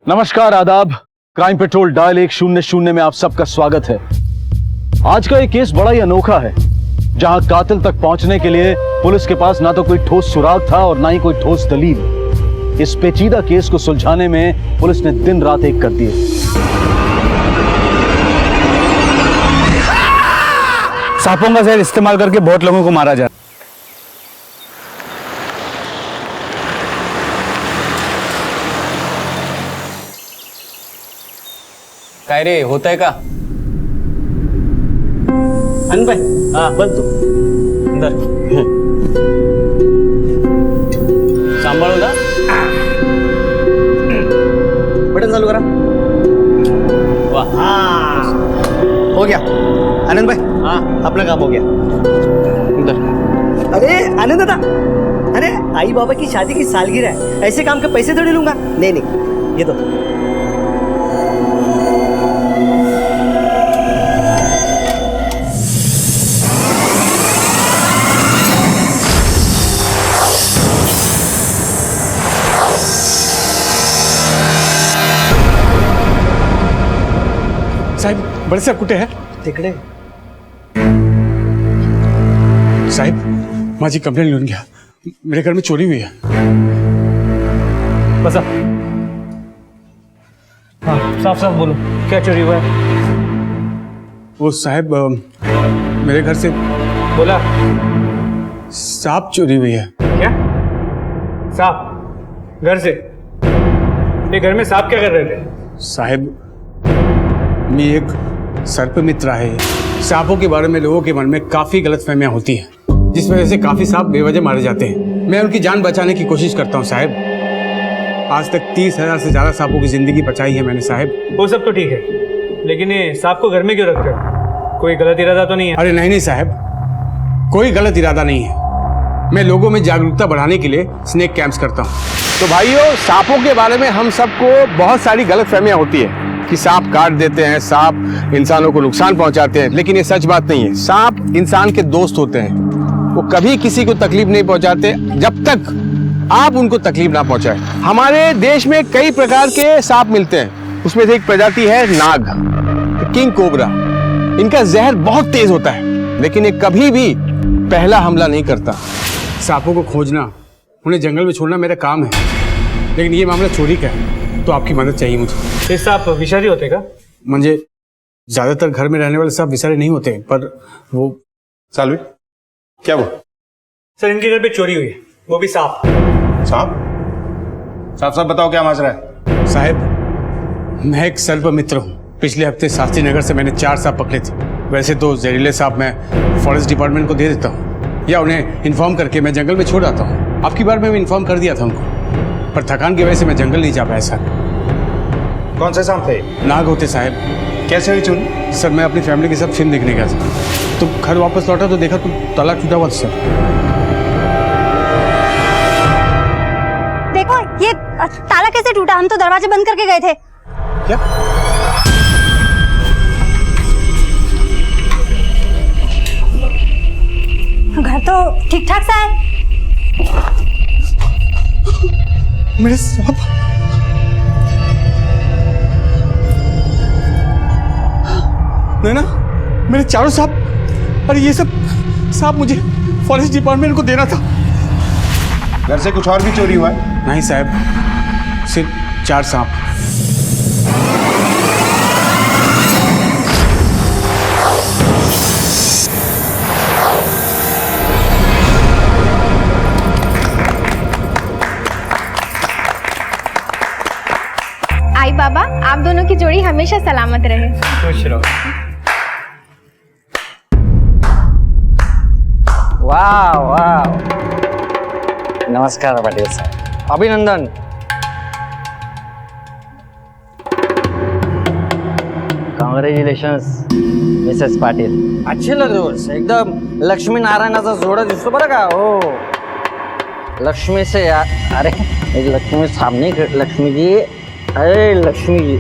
नमस्कार, आदाब। Crime petrol dial 100 में आप सबका स्वागत है। आज का ये केस बड़ा ही अनोखा है, जहां कातिल तक पहुंचने के लिए पुलिस के पास ना तो कोई ठोस सुराग था और ना ही कोई ठोस दलील। इस पेचीदा केस को सुलझाने में पुलिस ने दिन रात एक कर दिए। सांपों का जहर इस्तेमाल करके बहुत लोगों को मारा जाए। काय रे, होतंय का? अनबाई, हाँ बन तू अंदर सांभाळून जा. बटन चालू करा. वाह, हाँ हो गया आनंद भाई. हाँ अपना काम हो गया. अंदर. अरे आनंद दादा, अरे आई बाबा की शादी की सालगिरह है, ऐसे काम के पैसे थोड़ी लूंगा. नहीं नहीं, ये तो साहेब, बड़े साहब कुठे है? तिकडे. साहेब, माझी कंप्लेंट लिहून घ्या. मेरे घर में चोरी हुई है. बसा. हाँ, साफ साफ बोलो, क्या चोरी हुआ है? वो साहब, मेरे घर से बोला. सांप चोरी हुई है. क्या? सांप? घर से? ये घर में सांप क्या कर रहे थे? साहब, मैं एक सर्प मित्र है. सांपों के बारे में लोगों के मन में काफी गलतफहमियां होती हैं, जिस वजह से काफी सांप बेवजह मारे जाते हैं. मैं उनकी जान बचाने की कोशिश करता हूं साहब. आज तक 30,000 से ज्यादा सांपों की जिंदगी बचाई है मैंने साहब. वो सब तो ठीक है, लेकिन ये सांप को घर में क्यों रख रहे हो? कोई गलत इरादा तो नहीं है? अरे नहीं नहीं साहब, कोई गलत इरादा नहीं है. मैं लोगों में जागरूकता बढ़ाने के लिए स्नेक कैंप्स करता हूँ. तो भाइयों, सांपों के बारे में हम सबको बहुत सारी गलतफहमियां होती है कि सांप काट देते हैं, सांप इंसानों को नुकसान पहुंचाते हैं, लेकिन ये सच बात नहीं है. सांप इंसान के दोस्त होते हैं. वो कभी किसी को तकलीफ नहीं पहुंचाते जब तक आप उनको तकलीफ ना पहुंचाए. हमारे देश में कई प्रकार के सांप मिलते हैं. उसमें से एक प्रजाति है नाग, किंग कोबरा. इनका जहर बहुत तेज होता है, लेकिन ये कभी भी पहला हमला नहीं करता. सांपों को खोजना, उन्हें जंगल में छोड़ना मेरा काम है, लेकिन ये मामला चोरी का है, तो आपकी मदद चाहिए मुझे. ये सांप विषारी होते का? मुझे ज्यादातर घर में रहने वाले सांप विषारी नहीं होते, पर वो सालवी, क्या वो? सर, इनके घर पे चोरी हुई है, वो भी सांप. साहब, साफ साफ बताओ क्या माजरा है? साहब, मैं एक सर्प मित्र हूँ. पिछले हफ्ते शास्त्री नगर से मैंने 4 सांप पकड़े थे. वैसे तो जहरीले सांप मैं फॉरेस्ट डिपार्टमेंट को दे देता हूँ, या उन्हें इन्फॉर्म करके मैं जंगल में छोड़ आता हूँ. आपकी बार में इन्फॉर्म कर दिया था उनको, पर थकान की वजह से मैं जंगल नहीं जा पाया सर. कौन से सांप थे? नाग होते साहब. कैसे हुई चोरी? सर, मैं अपनी फैमिली के साथ फिल्म देखने गया था, तो घर वापस लौटा तो देखा तो ताला टूटा हुआ था सर. देखो, ये ताला कैसे टूटा? हम तो दरवाजे बंद करके गए थे. क्या? घर तो ठीक ठाक सा है. मेरे सांप. नहीं ना, मेरे 4 सांप. अरे ये सब सांप मुझे फॉरेस्ट डिपार्टमेंट को देना था. घर से कुछ और भी चोरी हुआ है? नहीं साहब, सिर्फ 4 सांप. आई बाबा, आप दोनों की जोड़ी हमेशा सलामत रहे. खुश रहो. वाह वाह. नमस्कार पाटील साहेब. अभिनंदन. Congratulations Mrs Patil. अच्छे लगे, एकदम लक्ष्मी नारायणाचा जोडा दिसतो बरं का. हो, लक्ष्मी से अरे लक्ष्मी सामने, लक्ष्मी जी. अरे लक्ष्मी जी,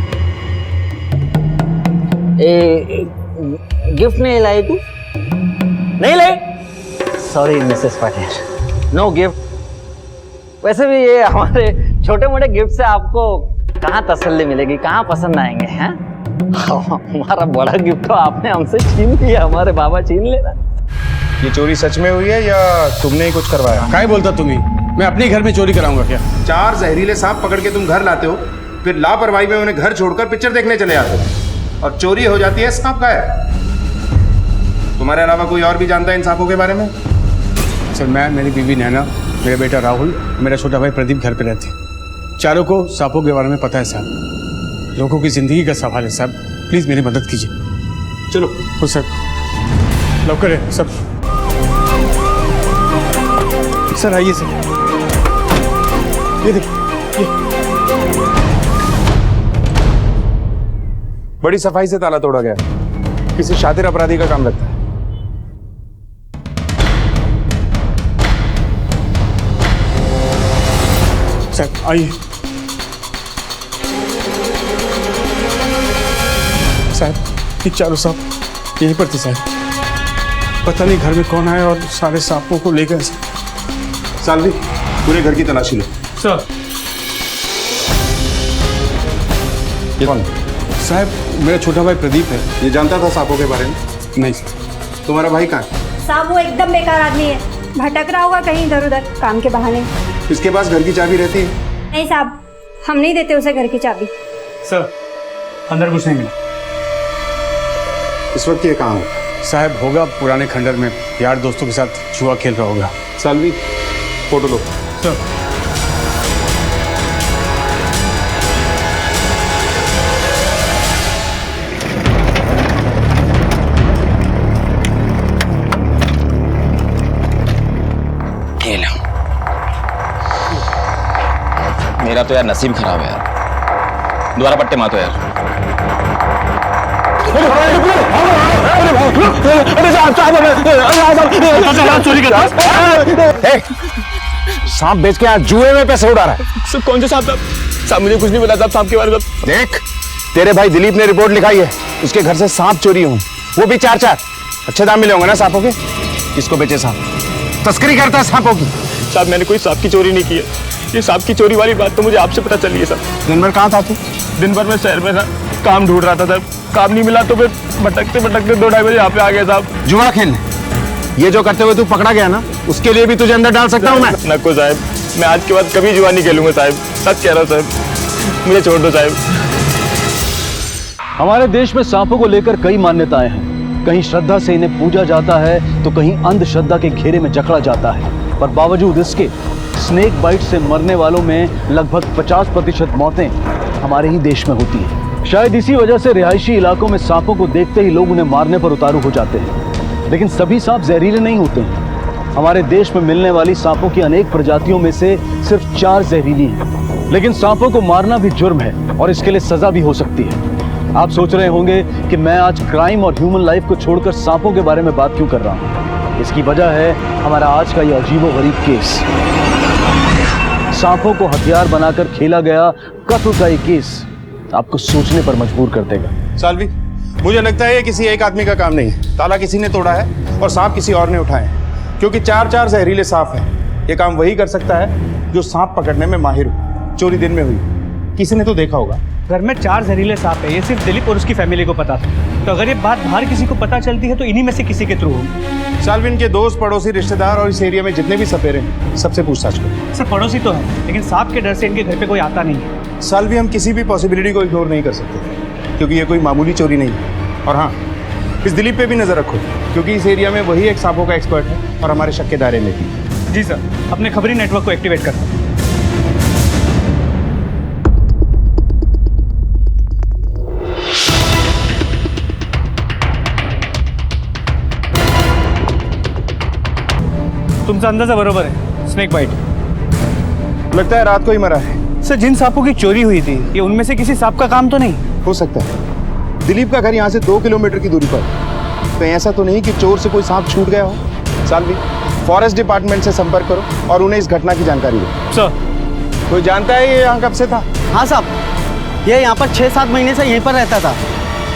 गिफ्ट नहीं लाई तू? नहीं लाई? Sorry Mrs Patil, no gift. वैसे भी ये हमारे छोटे मोटे गिफ्ट से आपको कहाँ तसल्ली मिलेगी, कहाँ पसंद आएंगे हैं? हमारा बड़ा गिफ्ट तो आपने हमसे छीन लिया, हमारे बाबा छीन लेना। ये चोरी सच में हुई है या तुमने ही कुछ करवाया? काय बोलता तुम्ही? मैं अपने घर में चोरी कराऊंगा क्या? 4 जहरीले सांप पकड़ के तुम घर लाते हो, फिर लापरवाही में उन्हें घर छोड़कर पिक्चर देखने चले जाते हो, और चोरी हो जाती है, सांप गायब। तुम्हारे अलावा कोई और भी जानता है इन सांपों के बारे में? सर मैं, मेरी बीवी नैना, मेरा बेटा राहुल, मेरा छोटा भाई प्रदीप घर पे रहते हैं। चारों को सांपों के बारे में पता है साहब। लोगों की जिंदगी का सवाल है साहब, प्लीज मेरी मदद कीजिए। चलो हो सर, लवकर है सब। सर आइए सर, ये देखिए, बड़ी सफाई से ताला तोड़ा गया, किसी शातिर अपराधी का काम लगता है। सर आइए। साहब ये चारों सांप यहीं पर थे साहब। पता नहीं घर में कौन आया और सारे सांपों को ले गए। सालवी, पूरे घर की तलाशी लो। सर ये कौन? साहब मेरा छोटा भाई प्रदीप है। ये जानता था सांपों के बारे में? नहीं सर। तुम्हारा भाई कहाँ है? साहब वो एकदम बेकार आदमी है, भटक रहा होगा कहीं इधर उधर काम के बहाने। इसके पास घर की चाबी रहती है? नहीं साहब, हम नहीं देते उसे घर की चाबी। सर अंदर कुछ नहीं मिला। इस वक्त ये कहाँ हो? साहब होगा पुराने खंडर में, यार दोस्तों के साथ जुआ खेल रहा होगा। सालवी, फोटो लो। सर मेरा तो यार नसीब खराब है यार, दोबारा पट्टे मातो यार। सांप बेच के यहाँ जुए में पैसे उड़ा रहा है। सर कौन से सांप? साहब मुझे कुछ नहीं पता था सांप के बारे में। देख, तेरे भाई दिलीप ने रिपोर्ट लिखाई है, उसके घर से सांप चोरी हुए, वो भी 4-4। अच्छे दाम मिले होंगे ना सांपों के? किसको बेचे सांप? तस्करी करता है सांपों की। साहब मैंने कोई सांप की चोरी नहीं की है, ये सांप की चोरी वाली बात तो मुझे आपसे पता चली है सर। दिन भर कहाँ था तू? दिन भर मैं शहर में था, काम ढूंढ रहा था सर, काम नहीं मिला तो फिर भटकते भटकते 2-2:30 बजे यहाँ पे आ गया साहब। जुआ खेलने? ये जो करते हुए तू पकड़ा गया ना, उसके लिए भी तुझे अंदर डाल सकता हूँ मैं? नको साहब, मैं आज के बाद कभी जुआ नहीं खेलूंगा साहब, सच कह रहा हूँ साहब, मुझे छोड़ दो साहब। हमारे देश में सांपों को लेकर कई मान्यताएं हैं। कहीं श्रद्धा से इन्हें पूजा जाता है तो कहीं अंधश्रद्धा के घेरे में जकड़ा जाता है। पर बावजूद इसके स्नेक बाइट से मरने वालों में लगभग 50% मौतें हमारे ही देश में होती हैं। शायद इसी वजह से रिहायशी इलाकों में सांपों को देखते ही लोग उन्हें मारने पर उतारू हो जाते हैं। लेकिन सभी सांप जहरीले नहीं होते हैं। हमारे देश में मिलने वाली सांपों की अनेक प्रजातियों में से सिर्फ 4 जहरीली हैं। लेकिन सांपों को मारना भी जुर्म है और इसके लिए सजा भी हो सकती है। आप सोच रहे होंगे कि मैं आज क्राइम और ह्यूमन लाइफ को छोड़कर सांपों के बारे में बात क्यों कर रहा हूँ। इसकी वजह है हमारा आज का ये अजीबोगरीब केस। सांपों को हथियार बनाकर खेला गया कत्ल का ये केस आपको सोचने पर मजबूर कर देगा। सालवी, मुझे लगता है ये किसी एक आदमी का काम नहीं है। ताला किसी ने तोड़ा है और सांप किसी और ने उठाए हैं, क्योंकि 4-4 जहरीले सांप हैं। ये काम वही कर सकता है जो सांप पकड़ने में माहिर हो। चोरी दिन में हुई, किसी ने तो देखा होगा। घर में 4 जहरीले सांप है, ये सिर्फ दिलीप और उसकी फैमिली को पता था। तो अगर ये बात बाहर किसी को पता चलती है तो इन्हीं में से किसी के थ्रू होगी। सालविन के दोस्त, पड़ोसी, रिश्तेदार और इस एरिया में जितने भी सपेरे हैं, सबसे पूछताछ करो। सर पड़ोसी तो है, लेकिन सांप के डर से इनके घर पे कोई आता नहीं है। सालवी, हम किसी भी पॉसिबिलिटी को इग्नोर नहीं कर सकते, क्योंकि ये कोई मामूली चोरी नहीं है। और हाँ, इस दिलीप पे भी नजर रखो, क्योंकि इस एरिया में वही एक सांपों का एक्सपर्ट है और हमारे शक के दायरे में भी। जी सर, अपने खबरी नेटवर्क को एक्टिवेट करता हूं। तुमचा अंदाजा बरोबर है, स्नेक बाइट। लगता है रात को ही मरा है। सर जिन सांपों की चोरी हुई थी, ये उनमें से किसी सांप का काम तो नहीं? हो सकता है। दिलीप का घर यहाँ से 2 किलोमीटर की दूरी पर। कहीं ऐसा तो नहीं कि चोर से कोई सांप छूट गया हो? सालवी, फॉरेस्ट डिपार्टमेंट से संपर्क करो और उन्हें इस घटना की जानकारी दो। सर कोई जानता है ये यहाँ कब से था? हाँ साहब, ये यहाँ पर 6-7 महीने से यहीं पर रहता था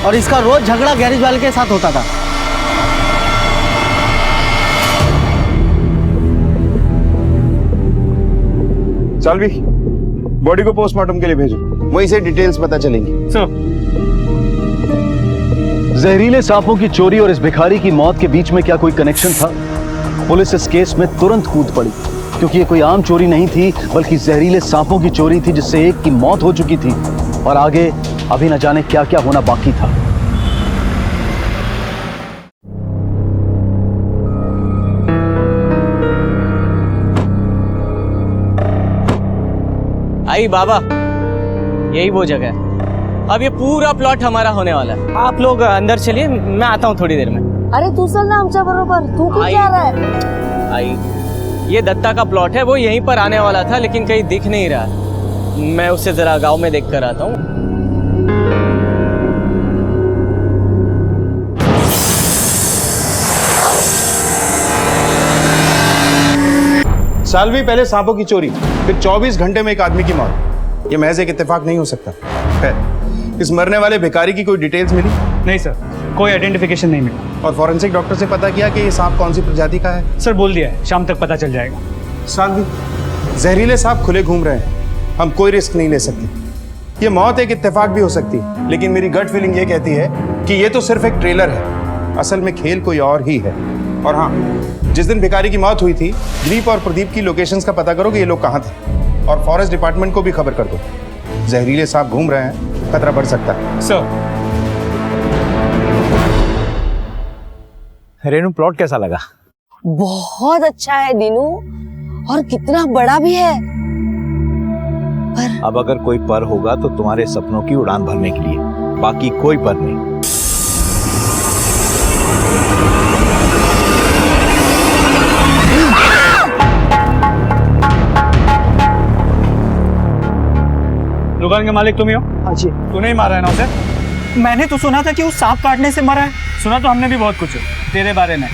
और इसका रोज झगड़ा गैरेज वाले के साथ होता था। सालवी, बॉडी को पोस्टमार्टम के लिए भेजो, वहीं से डिटेल्स पता चलेंगी। सर जहरीले सांपों की चोरी और इस भिखारी की मौत के बीच में क्या कोई कनेक्शन था? पुलिस इस केस में तुरंत कूद पड़ी, क्योंकि ये कोई आम चोरी नहीं थी, बल्कि जहरीले सांपों की चोरी थी, जिससे एक की मौत हो चुकी थी और आगे अभी न जाने क्या क्या होना बाकी था। आई बाबा, यही वो जगह है। अब ये पूरा प्लॉट हमारा होने वाला है। आप लोग अंदर चलिए, मैं आता हूँ थोड़ी देर में। अरे तू चल ना आमच्या बरोबर, तू क्यों जा रहा है? आई, ये दत्ता का प्लॉट है, वो यहीं पर आने वाला था लेकिन कहीं दिख नहीं रहा। मैं उसे जरा गांव में देख कर आता हूँ। साल भी पहले सांपों की चोरी, फिर 24 घंटे में एक आदमी की मौत। ये महज एक इत्तेफाक नहीं हो सकता। खैर, इस मरने वाले भिखारी की कोई डिटेल्स मिली? नहीं सर, कोई आइडेंटिफिकेशन नहीं मिला। और फॉरेंसिक डॉक्टर से पता किया कि ये सांप कौन सी प्रजाति का है? सर बोल दिया है, शाम तक पता चल जाएगा। सालवी, जहरीले सांप खुले घूम रहे हैं, हम कोई रिस्क नहीं ले सकते। ये मौत एक इत्तेफाक भी हो सकती है, लेकिन मेरी गट फीलिंग ये कहती है कि ये तो सिर्फ एक ट्रेलर है, असल में खेल कोई और ही है। और हाँ, जिस दिन भिखारी की मौत हुई थी, दिलीप और प्रदीप की लोकेशंस का पता करो कि ये लोग कहाँ थे, और फॉरेस्ट डिपार्टमेंट को भी खबर कर दो। जहरीले सांप घूम रहे हैं, खतरा बढ़ सकता है। सर रेनू, प्लॉट कैसा लगा? बहुत अच्छा है दीनू, और कितना बड़ा भी है। पर अब अगर कोई पर होगा तो तुम्हारे सपनों की उड़ान भरने के लिए, बाकी कोई पर नहीं। दुकान के मालिक तुम ही हो? हाँ जी। तूने ही मारा है ना उसे? मैंने तो सुना था कि वो सांप काटने से मरा है। सुना तो हमने भी बहुत कुछ तेरे बारे में।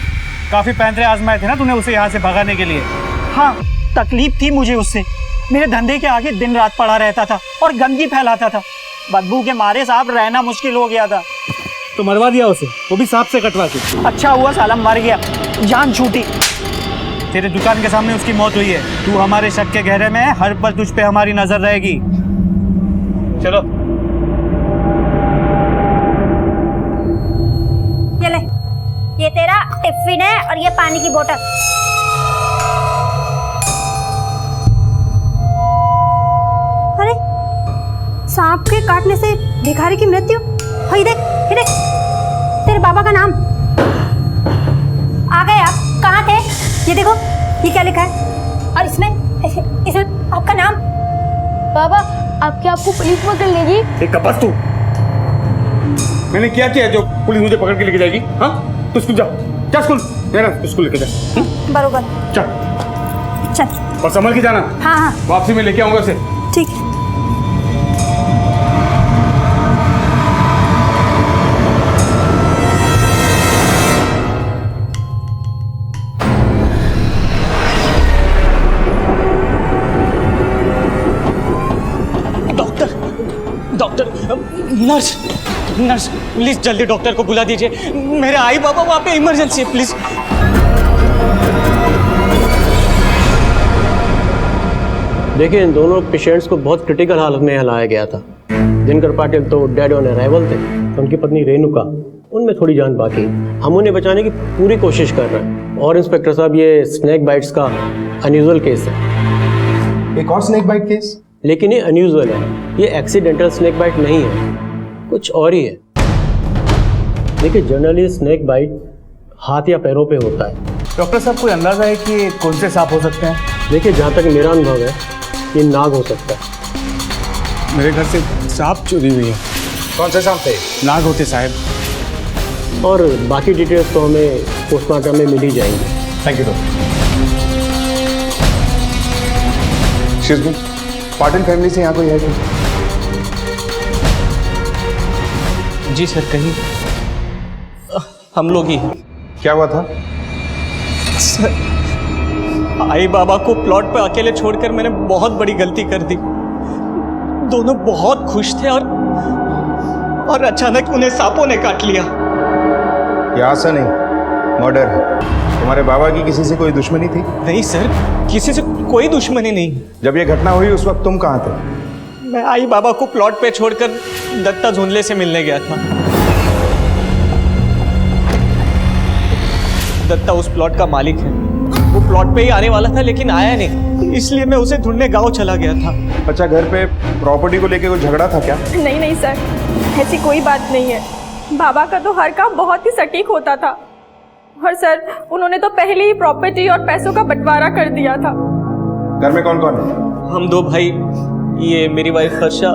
काफी पैंतरे आजमाए थे ना तूने उसे यहाँ से भगाने के लिए। हाँ, तकलीफ थी मुझे उससे। मेरे धंधे के आगे दिन रात पड़ा रहता था और गंदगी फैलाता था। बदबू के मारे साहब रहना मुश्किल हो गया था। तो मरवा दिया उसे, वो भी सांप से कटवा के। अच्छा हुआ साला मर गया, जान छूटी। तेरे दुकान के सामने उसकी मौत हुई है। तू हमारे शक के घेरे में है, हर पल तुझ पे हमारी नजर रहेगी। चलो। ये ले, ये तेरा टिफिन है और ये पानी की बोतल। अरे, सांप के काटने से भिखारी की मृत्यु? ये देख, ये देख, तेरे बाबा का नाम आ गए। आप कहाँ थे? ये देखो, ये क्या लिखा है, और इसमें आपका नाम। बाबा, अब क्या आपको पुलिस पकड़ लेगी? एक बस तू, मैंने क्या किया जो पुलिस मुझे पकड़ के लेके जाएगी? हाँ, तू स्कूल जा, जा स्कूल, मेरा स्कूल लेके जा। बरोबर, चल चल। और संभल के जाना। हाँ हाँ, वापसी में लेके आऊंगा उसे। ठीक है। नर्स, नर्स प्लीज जल्दी डॉक्टर को बुला दीजिए। मेरे आई बाबा वहाँ पे इमरजेंसी है, प्लीज। देखिए, इन दोनों पेशेंट्स को बहुत क्रिटिकल हालत में लाया गया था। दिनकर पाटिल तो डेड ऑन अराइवल थे, उनकी पत्नी रेणुका, उनमें थोड़ी जान बाकी। हम उन्हें बचाने की पूरी कोशिश कर रहे हैं। और इंस्पेक्टर साहब, ये स्नेक बाइट्स का अनयूजुअल केस है। एक और स्नेक बाइट केस? लेकिन ये अनयूजुअल है, ये एक्सीडेंटल स्नेक बाइट नहीं है, कुछ और ही है। देखिए, जनरली स्नेक बाइट हाथ या पैरों पे होता है। डॉक्टर साहब, कोई अंदाजा है कि कौन से सांप हो सकते हैं? देखिए, जहाँ तक मेरा अनुभव है, ये नाग हो सकता है। मेरे घर से सांप चोरी हुई है। कौन से सांप थे? नाग होते साहब। और बाकी डिटेल्स तो हमें पोस्टमार्टम में मिल ही जाएंगी। Thank you doctor. Patil family से यहाँ कोई है क्या? जी सर, कहीं हम लोग ही हैं। क्या हुआ था? सर, आई बाबा को प्लॉट पर अकेले छोड़कर मैंने बहुत बड़ी गलती कर दी। दोनों बहुत खुश थे और अचानक उन्हें सांपों ने काट लिया। ये आशा नहीं, मर्डर है। तुम्हारे बाबा की किसी से कोई दुश्मनी थी? नहीं सर, किसी से कोई दुश्मनी नहीं। जब ये घटना हुई उस वक्त तुम कहाँ थे? मैं आई बाबा को प्लॉट पे छोड़कर दत्ता झुंझले से मिलने गया था। दत्ता उस प्लॉट का मालिक है। वो प्लॉट पे ही आने वाला था लेकिन आया नहीं, इसलिए मैं उसे ढूंढने गांव चला गया था। अच्छा, घर पे प्रॉपर्टी को लेके कोई झगड़ा था क्या? नहीं नहीं सर, ऐसी कोई बात नहीं है। बाबा का तो हर काम बहुत ही सटीक होता था और सर उन्होंने तो पहले ही प्रॉपर्टी और पैसों का बंटवारा कर दिया था। घर में कौन कौन है? हम दो भाई, ये मेरी वाइफ हर्षा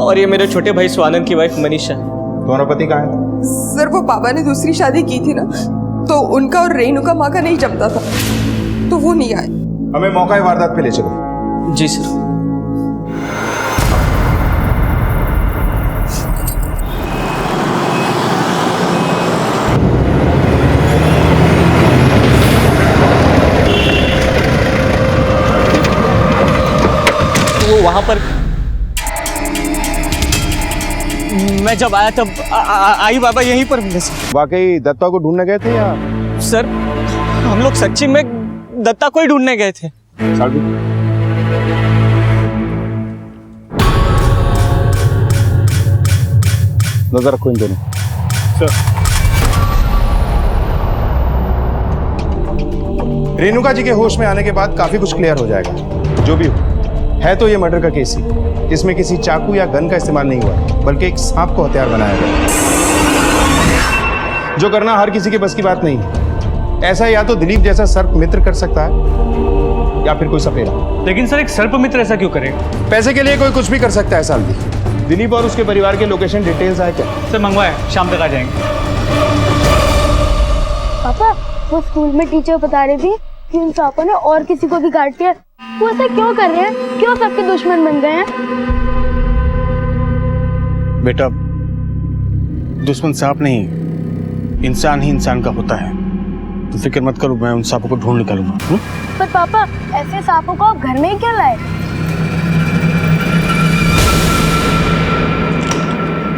और ये मेरे छोटे भाई स्वानंद की वाइफ मनीषा। तुम्हारा पति कहाँ है? सर वो बाबा ने दूसरी शादी की थी ना, तो उनका और रेणुका माँ का नहीं जमता था, तो वो नहीं आए। हमें मौका वारदात पे ले चलो। जी सर। वो वहां पर मैं जब आया तब आई बाबा यहीं पर मिले सर। वाकई दत्ता को ढूंढने गए थे या? सर हम लोग सच्ची में दत्ता को ही ढूंढने गए थे। सालवी, नजर रखो इन दोनों। सर रेणुका जी के होश में आने के बाद काफी कुछ क्लियर हो जाएगा। जो भी हो, है तो ये मर्डर का केस ही। इसमें किसी चाकू या गन का इस्तेमाल नहीं हुआ, बल्कि एक सांप को हथियार बनाया गया, जो करना हर किसी के बस की बात नहीं है। ऐसा या तो दिलीप जैसा सर्प मित्र कर सकता है या फिर कोई सपेरा। लेकिन सर एक सर्प मित्र ऐसा क्यों करेगा? पैसे के लिए कोई कुछ भी कर सकता है सालवी। दिलीप और उसके परिवार के लोकेशन डिटेल्स आए क्या? सर मंगवाए, शाम तक आ जाएंगे। पापा वो स्कूल में टीचर बता रही थी कि उन सांपों ने और किसी को भी काट दिया। वो ऐसा क्यों कर रहे हैं? क्यों सबके दुश्मन बन गए हैं? बेटा, दुश्मन सांप नहीं, इंसान ही इंसान का होता है। तो फिक्र मत करो, मैं उन सांपों को ढूंढ निकालूंगा। पर पापा ऐसे सांपों को आप घर में ही क्यों लाए?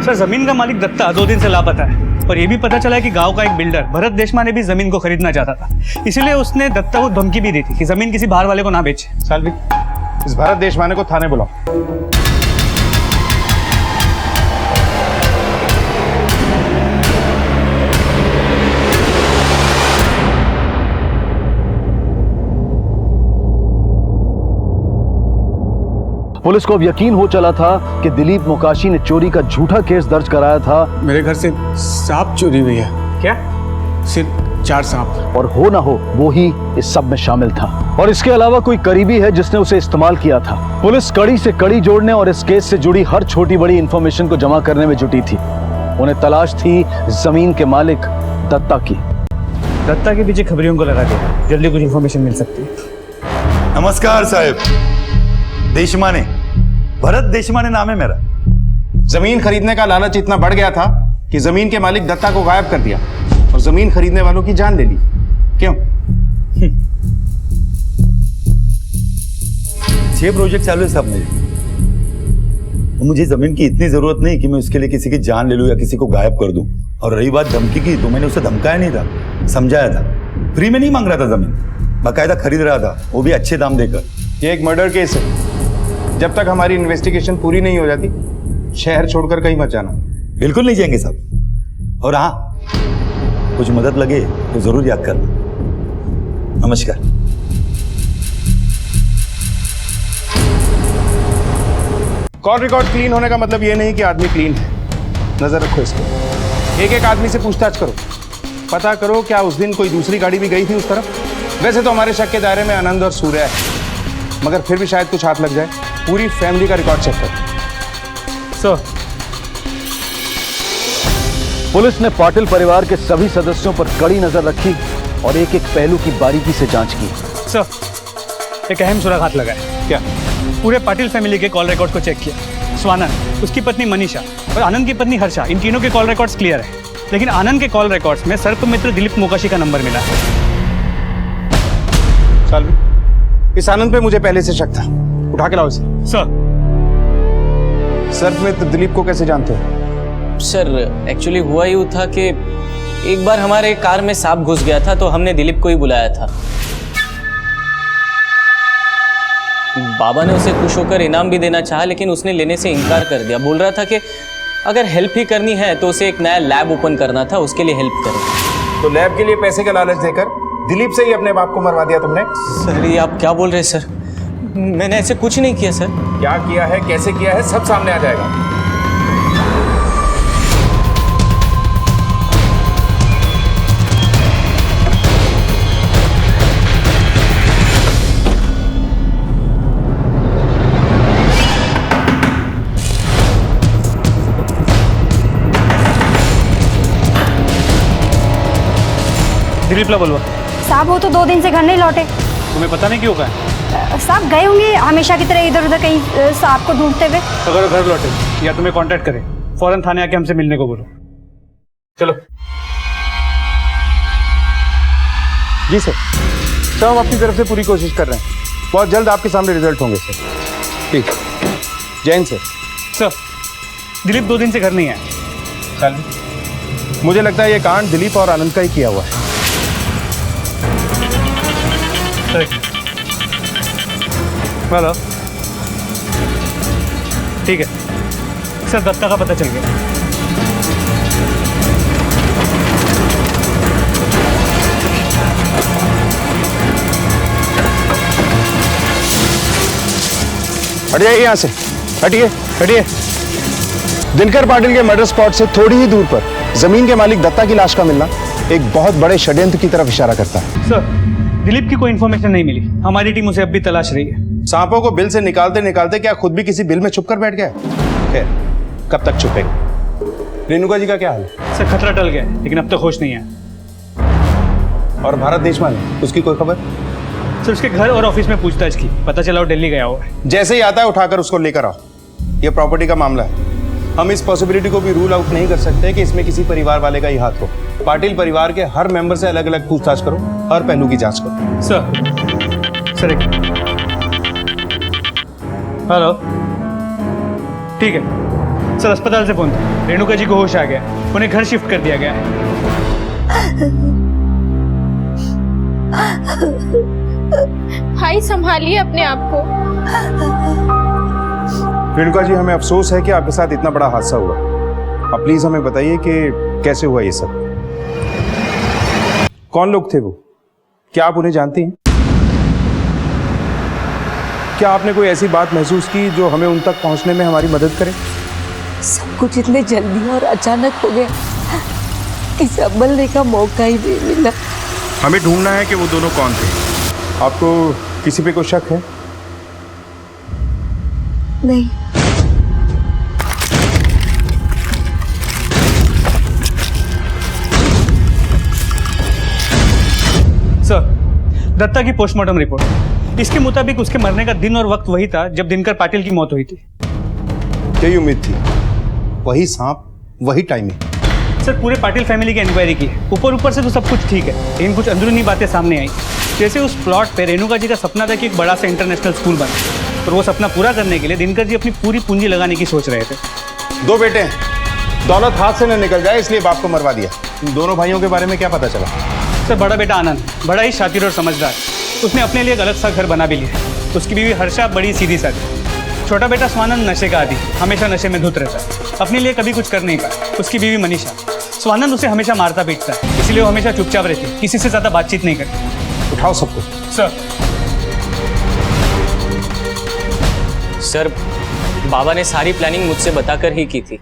सर जमीन का मालिक दत्ता 2 दिन से लापता है और ये भी पता चला है कि गांव का एक बिल्डर भरत देशमाने भी जमीन को खरीदना चाहता था। इसीलिए उसने दत्ता को धमकी भी दी थी कि जमीन किसी बाहर वाले को ना बेचे। सालवी, इस भरत देशमाने को थाने बुलाओ। पुलिस को अब यकीन हो चला था कि दिलीप मोकाशी ने चोरी का झूठा केस दर्ज कराया था। मेरे घर से सांप चोरी हुई है। क्या? सिर्फ 4 सांप। और हो ना हो वो ही इस सब में शामिल था। और इसके अलावा कोई करीबी है जिसने उसे इस्तेमाल किया था। पुलिस कड़ी से कड़ी जोड़ने और इस केस से जुड़ी हर छोटी बड़ी इंफॉर्मेशन को जमा करने में जुटी थी। उन्हें तलाश थी जमीन के मालिक दत्ता की। दत्ता के पीछे खबरियों को लगा दिया, जल्दी कुछ इंफॉर्मेशन मिल सकती है। नमस्कार साहब। देशमाने, भरत देशमाने नाम है मेरा। जमीन खरीदने का लालच इतना बढ़ गया था कि जमीन के मालिक दत्ता को गायब कर दिया और जमीन खरीदने वालों की जान ले ली। क्यों? 6 प्रोजेक्ट चालू है साहब मेरे। मुझे जमीन की इतनी जरूरत नहीं कि मैं उसके लिए किसी की जान ले लूं या किसी को गायब कर दूं। और रही बात धमकी की, तो मैंने उसे धमकाया नहीं था, समझाया था। फ्री में नहीं मांग रहा था जमीन, बाकायदा खरीद रहा था, वो भी अच्छे दाम देकर। ये एक मर्डर केस है। जब तक हमारी इन्वेस्टिगेशन पूरी नहीं हो जाती, शहर छोड़कर कहीं मत जाना। बिल्कुल नहीं जाएंगे साहब। और हाँ, कुछ मदद लगे तो जरूर याद करना। नमस्कार। कॉल रिकॉर्ड क्लीन होने का मतलब ये नहीं कि आदमी क्लीन है। नजर रखो इसको। एक एक आदमी से पूछताछ करो, पता करो क्या उस दिन कोई दूसरी गाड़ी भी गई थी उस तरफ। वैसे तो हमारे शक के दायरे में आनंद और सूर्य है, मगर फिर भी शायद कुछ हाथ लग जाए। पूरी फैमिली का रिकॉर्ड चेक करो। सर पुलिस ने पाटिल परिवार के सभी सदस्यों पर कड़ी नजर रखी और एक एक पहलू की बारीकी से जांच की। सर एक अहम सुराग हाथ लगा है। क्या? पूरे पाटिल फैमिली के कॉल रिकॉर्ड को चेक किया। स्वानंद, उसकी पत्नी मनीषा और आनंद की पत्नी हर्षा, इन तीनों के कॉल रिकॉर्ड्स क्लियर है। लेकिन आनंद के कॉल रिकॉर्ड्स में सर्प मित्र दिलीप मोकाशी का नंबर मिला है। सालवी, इस आनंद पे मुझे पहले से शक था। उठा के लाओ इसे। सर सर्प मित्र दिलीप को कैसे जानते हो? सर एक्चुअली हुआ यूँ था कि एक बार हमारे कार में सांप घुस गया था, तो हमने दिलीप को ही बुलाया था। बाबा ने उसे खुश होकर इनाम भी देना चाहा, लेकिन उसने लेने से इनकार कर दिया। बोल रहा था कि अगर हेल्प ही करनी है तो उसे एक नया लैब ओपन करना था, उसके लिए हेल्प करें। तो लैब के लिए पैसे का लालच देकर दिलीप से ही अपने बाप को मरवा दिया तुमने? सर ये आप क्या बोल रहे हैं सर? मैंने ऐसे कुछ नहीं किया सर। क्या किया है, कैसे किया है, सब सामने आ जाएगा। दिलीपला बोलवा। साहब वो तो 2 दिन से घर नहीं लौटे। तुम्हें पता नहीं क्यों का है? साहब गए होंगे हमेशा की तरह इधर उधर कहीं सांप को ढूंढते हुए। अगर घर लौटे या तुम्हें कांटेक्ट करे, फौरन थाने आके हमसे मिलने को बोलो। चलो। जी सर, सर हम अपनी तरफ से पूरी कोशिश कर रहे हैं। बहुत जल्द आपके सामने रिजल्ट होंगे सर। ठीक, जैन सर। सर, दिलीप 2 दिन से घर नहीं आया। मुझे लगता है ये कांड दिलीप और आनंद का ही किया हुआ है। हेलो, ठीक है सर, दत्ता का पता चल गया। हट जाइए यहाँ से, हटिए हटिए। दिनकर पाटिल के मर्डर स्पॉट से थोड़ी ही दूर पर जमीन के मालिक दत्ता की लाश का मिलना एक बहुत बड़े षड्यंत्र की तरफ इशारा करता है। सर, दिलीप की कोई इन्फॉर्मेशन नहीं मिली। हमारी टीम उसे अब भी तलाश रही है। सांपों को बिल से निकालते निकालते क्या खुद भी किसी बिल में छुप कर बैठ गया? खैर, कब तक छुपेगा? रेणुका जी का क्या हाल है? सर, खतरा टल गया लेकिन अब तक होश नहीं है। और भारत देशवाल, उसकी कोई खबर? सर, उसके घर और ऑफिस में पूछताछ की, पता चला वो दिल्ली गया हुआ है। जैसे ही आता है उठाकर उसको लेकर आओ। ये प्रॉपर्टी का मामला है, हम इस पॉसिबिलिटी को भी रूल आउट नहीं कर सकते कि इसमें किसी परिवार वाले का ही हाथ हो। पाटिल परिवार के हर मेंबर से अलग अलग पूछताछ करो, हर पहलू की जांच करो। सर एक हेलो, ठीक है सर, अस्पताल से फोन था। रेणुका जी को होश आ गया, उन्हें घर शिफ्ट कर दिया गया है। भाई संभालिए अपने आप को। रेणुका जी, हमें अफसोस है कि आपके साथ इतना बड़ा हादसा हुआ। अब प्लीज हमें बताइए कि कैसे हुआ ये सब। कौन लोग थे वो? क्या आप उन्हें जानती हैं? क्या आपने कोई ऐसी बात महसूस की जो हमें उन तक पहुंचने में हमारी मदद करे? सब कुछ इतने जल्दी और अचानक हो गया कि संभलने का मौका ही नहीं मिला। हमें ढूंढना है कि वो दोनों कौन थे। आपको किसी पे कोई शक है? नहीं। सर, दत्ता की पोस्टमार्टम रिपोर्ट, इसके मुताबिक उसके मरने का दिन और वक्त वही था जब दिनकर पाटिल की मौत हुई थी। यही उम्मीद थी, वही सांप, वही टाइमिंग। सर, पूरे पाटिल फैमिली की इंक्वायरी की है। ऊपर से तो सब कुछ ठीक है, लेकिन कुछ अंदरूनी बातें सामने आई। जैसे उस प्लॉट पे रेणुका जी का सपना था कि एक बड़ा सा इंटरनेशनल स्कूल बने, और वो सपना पूरा करने के लिए दिनकर जी अपनी पूरी पूंजी लगाने की सोच रहे थे। 2 बेटे हैं, दौलत हाथ से न निकल जाए इसलिए बाप को मरवा दिया। इन दोनों भाइयों के बारे में क्या पता चला? सर, बड़ा बेटा आनंद बड़ा ही शातिर और समझदार, उसने अपने लिए एक अलग सा घर बना भी लिया। उसकी बीवी हर्षा बड़ी सीधी सादी। छोटा बेटा स्वानंद नशे का आदी, हमेशा नशे में धुत रहता है, अपने लिए कभी कुछ कर नहीं पाया। उसकी बीवी मनीषा, स्वानंद उसे हमेशा मारता पीटता है, इसलिए वो हमेशा चुपचाप रहती है, किसी से ज्यादा बातचीत नहीं करती। उठाओ सबको। सर, बाबा ने सारी प्लानिंग मुझसे बताकर ही की थी।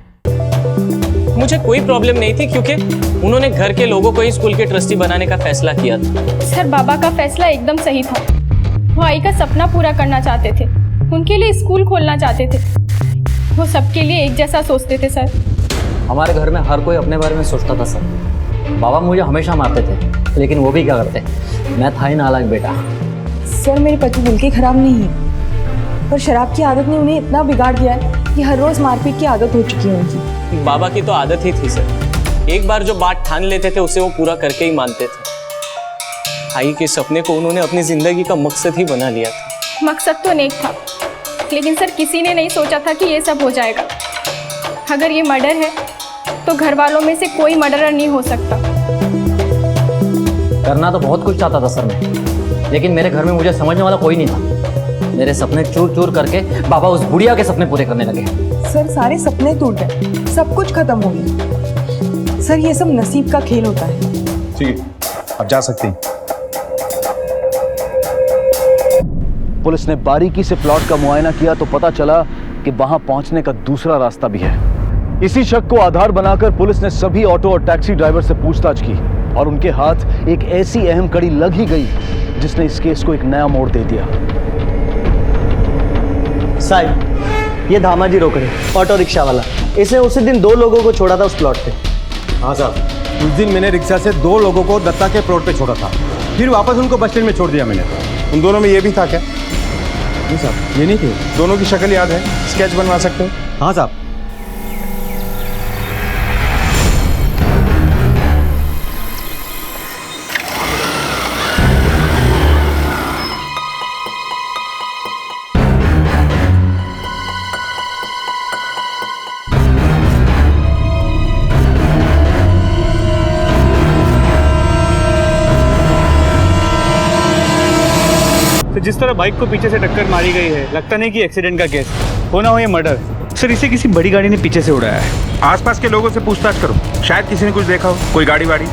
मुझे कोई प्रॉब्लम नहीं थी क्योंकि उन्होंने घर के लोगों को ही स्कूल के ट्रस्टी बनाने का फैसला किया था। सर, बाबा का फैसला एकदम सही था। वो आई का सपना पूरा करना चाहते थे, उनके लिए स्कूल खोलना चाहते थे। वो सबके लिए एक जैसा सोचते थे सर। हमारे घर में हर कोई अपने बारे में सोचता था सर। बाबा मुझे हमेशा मारते थे, लेकिन वो भी क्या करते, मैं था ही नालायक बेटा। सर, मेरे पति दिल के खराब नहीं है, पर शराब की आदत ने उन्हें इतना बिगाड़ दिया है कि हर रोज मारपीट की आदत हो चुकी है उनकी। बाबा की तो आदत ही थी सर, एक बार जो बात ठान लेते थे उसे वो पूरा करके ही मानते थे। भाई के सपने को उन्होंने अपनी जिंदगी का मकसद ही बना लिया था। मकसद तो नेक था, लेकिन सर किसी ने नहीं सोचा था कि ये सब हो जाएगा। अगर ये मर्डर है तो घर वालों में से कोई मर्डरर नहीं हो सकता। करना तो बहुत कुछ चाहता था सर मैं, लेकिन मेरे घर में मुझे समझने वाला कोई नहीं था। मेरे सपने चूर चूर करके बाबा उस बुढ़िया के सपने पूरे करने लगे। सर सारे सपने टूट गए, सब कुछ खत्म हो गया। सर ये सब नसीब का खेल होता है। ठीक है, अब जा सकते हैं। पुलिस ने बारीकी से प्लॉट का मुआयना किया तो पता चला कि वहां पहुंचने का दूसरा रास्ता भी है। इसी शक को आधार बनाकर पुलिस ने सभी ऑटो और टैक्सी ड्राइवर से पूछताछ की और उनके हाथ एक ऐसी अहम कड़ी लग ही गई जिसने इस केस को एक नया मोड़ दे दिया। साहब, ये धामाजी रोक रहे, ऑटो रिक्शा वाला। इसने उसी दिन 2 लोगों को छोड़ा था उस प्लॉट पे। हाँ साहब, उस दिन मैंने रिक्शा से 2 लोगों को दत्ता के प्लॉट पे छोड़ा था, फिर वापस उनको बस स्टैंड में छोड़ दिया मैंने। उन दोनों में ये भी था क्या? नहीं साहब, ये नहीं थे। दोनों की शक्ल याद है? स्केच बनवा सकते हो? हाँ साहब। तो जिस तरह बाइक को पीछे से टक्कर मारी गई है, लगता नहीं कि एक्सीडेंट का केस हो ना हो ये मर्डर। सर इसे किसी बड़ी गाड़ी ने पीछे से उड़ाया है। आसपास के लोगों से पूछताछ करो, शायद किसी ने कुछ देखा हो, कोई गाड़ी वाड़ी।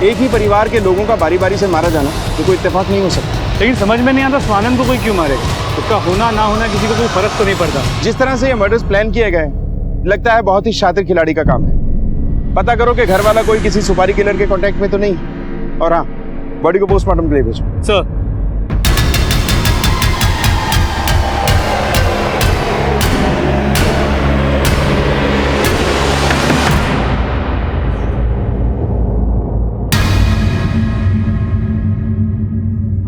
एक ही परिवार के लोगों का बारी बारी से मारा जाना तो कोई इत्तेफाक नहीं हो सकता। लेकिन समझ में नहीं आता स्वानंद को कोई क्यों मारे। उसका होना ना होना किसी को कोई फर्क तो नहीं पड़ता। जिस तरह से ये मर्डर्स प्लान किए गए, लगता है बहुत ही शातिर खिलाड़ी का काम है। पता करो कि घर वाला कोई किसी सुपारी किलर के कांटेक्ट में तो नहीं। और हाँ, बॉडी को पोस्टमार्टम के लिए भेजो। सर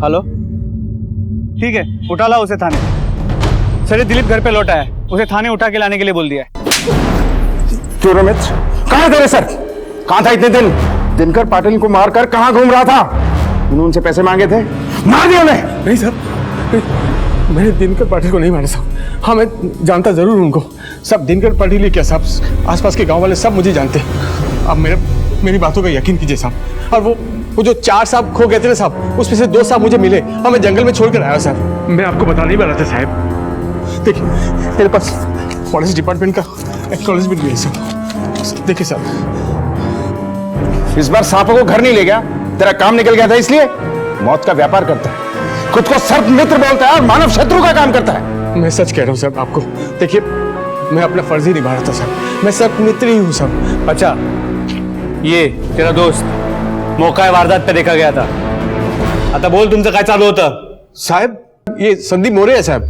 हेलो, ठीक है, उठा ला उसे थाने। सर ये दिलीप घर पे लौटा है, उसे थाने उठा के लाने के लिए बोल दिया है। क्यों रमेश, कहाँ थे सर? कहाँ था इतने दिन? दिनकर पाटिल को मारकर कहाँ घूम रहा था? उन्होंने उनसे पैसे मांगे थे, मार दिया उन्हें। नहीं सर, मैंने दिनकर पाटिल को नहीं मारा साहब। हाँ, मैं जानता जरूर उनको। सब दिनकर पाटिल ही क्या साहब, आसपास के गांव वाले सब मुझे जानते हैं। अब मेरी बातों का यकीन कीजिए साहब। और वो जो 4 सांप खो गए थे ना साहब, उसमें से 2 सांप मुझे मिले और मैं जंगल में छोड़कर आया साहब। मैं आपको बता नहीं रहा था साहब। देखिए मेरे पास फॉरेस्ट डिपार्टमेंट का एक्नॉलेजमेंट भी है साहब। देखिए साहब, इस बार सांपों को घर नहीं ले गया, तेरा काम निकल गया था इसलिए। मौत का व्यापार करता है, खुद को सर्प मित्र बोलता है और मानव शत्रु का काम करता है। मैं सच कह रहा हूँ साहब आपको। देखिए मैं अपना फर्ज ही निभा रहा था साहब। मैं सर्प मित्र ही हूँ साहब। अच्छा, ये तेरा दोस्त मौका वारदात पे देखा गया था। आता बोल, तुमसे क्या चालू होता? साहब ये संदीप मोरे है साहब।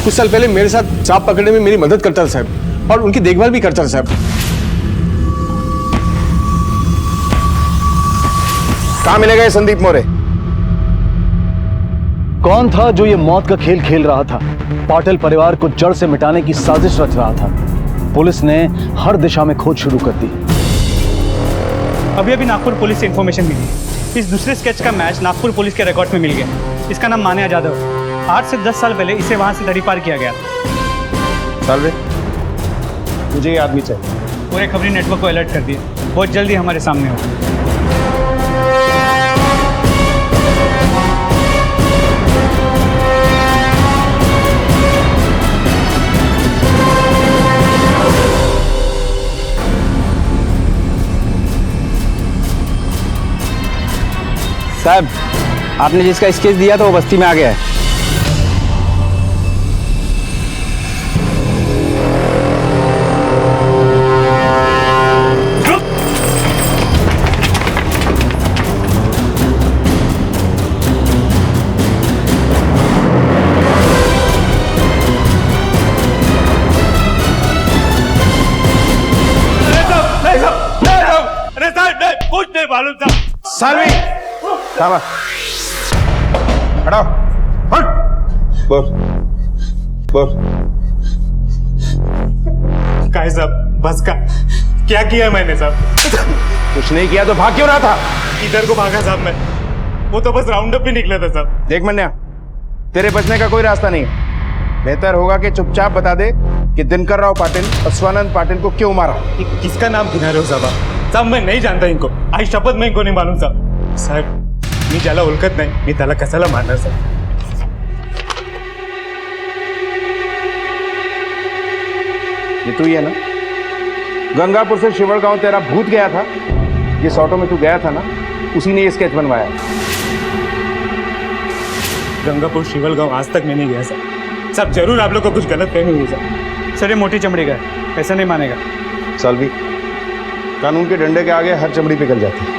कुछ साल पहले मेरे साथ सांप पकड़ने में मेरी मदद करता था साहब, और उनकी देखभाल भी करता था साहब। कहाँ मिलेगा ये संदीप मोरे? कौन था जो ये मौत का खेल खेल रहा था? पाटिल परिवार को जड़ से मिटाने की साजिश रच रहा था। पुलिस ने हर दिशा में खोज शुरू कर दी। अभी नागपुर पुलिस से इंफॉर्मेशन मिली। इस दूसरे स्केच का मैच नागपुर पुलिस के रिकॉर्ड में मिल गया। इसका नाम मान्या जाधव। 8 से 10 साल पहले इसे वहां से तड़ी पार किया गया था। सालवे, मुझे ये आदमी चाहिए। पूरे खबरी नेटवर्क को अलर्ट कर दिया, बहुत जल्दी हमारे सामने होगा। साहब, आपने जिसका स्केच दिया था वो बस्ती में आ गया है। अरे साहब, कुछ नहीं मालूम था। सालवी, हटाओ, हट। बोल बोल। क्या है साहब, बस का क्या किया है मैंने साहब? कुछ नहीं किया तो भाग क्यों रहा था? इधर को भागा साहब मैं, वो तो बस राउंड अप भी निकला था साहब। देख मन्या, तेरे बचने का कोई रास्ता नहीं है। बेहतर होगा कि चुपचाप बता दे कि दिनकर राव पाटिल और स्वानंद पाटिल को क्यों मारा। किसका नाम गिना रहे हो साहब? मैं नहीं जानता इनको, आई शपथ में इनको नहीं मालूम साहब। मी ज्याला ओळखत नाही, मी त्याला कशाला मारणार साहेब? ये तू ही है ना? गंगापुर से शिवड़गांव तेरा भूत गया था, जिस ऑटो में तू गया था ना, उसी ने ये स्केच बनवाया। गंगापुर शिवलगांव आज तक मैं नहीं गया सर। सब जरूर आप लोग को कुछ गलत फहमी हुई सर। सर ये मोटी चमड़ी का है, ऐसा नहीं मानेगा। सालवी, कानून के डंडे के आगे हर चमड़ी पिघल जाती है।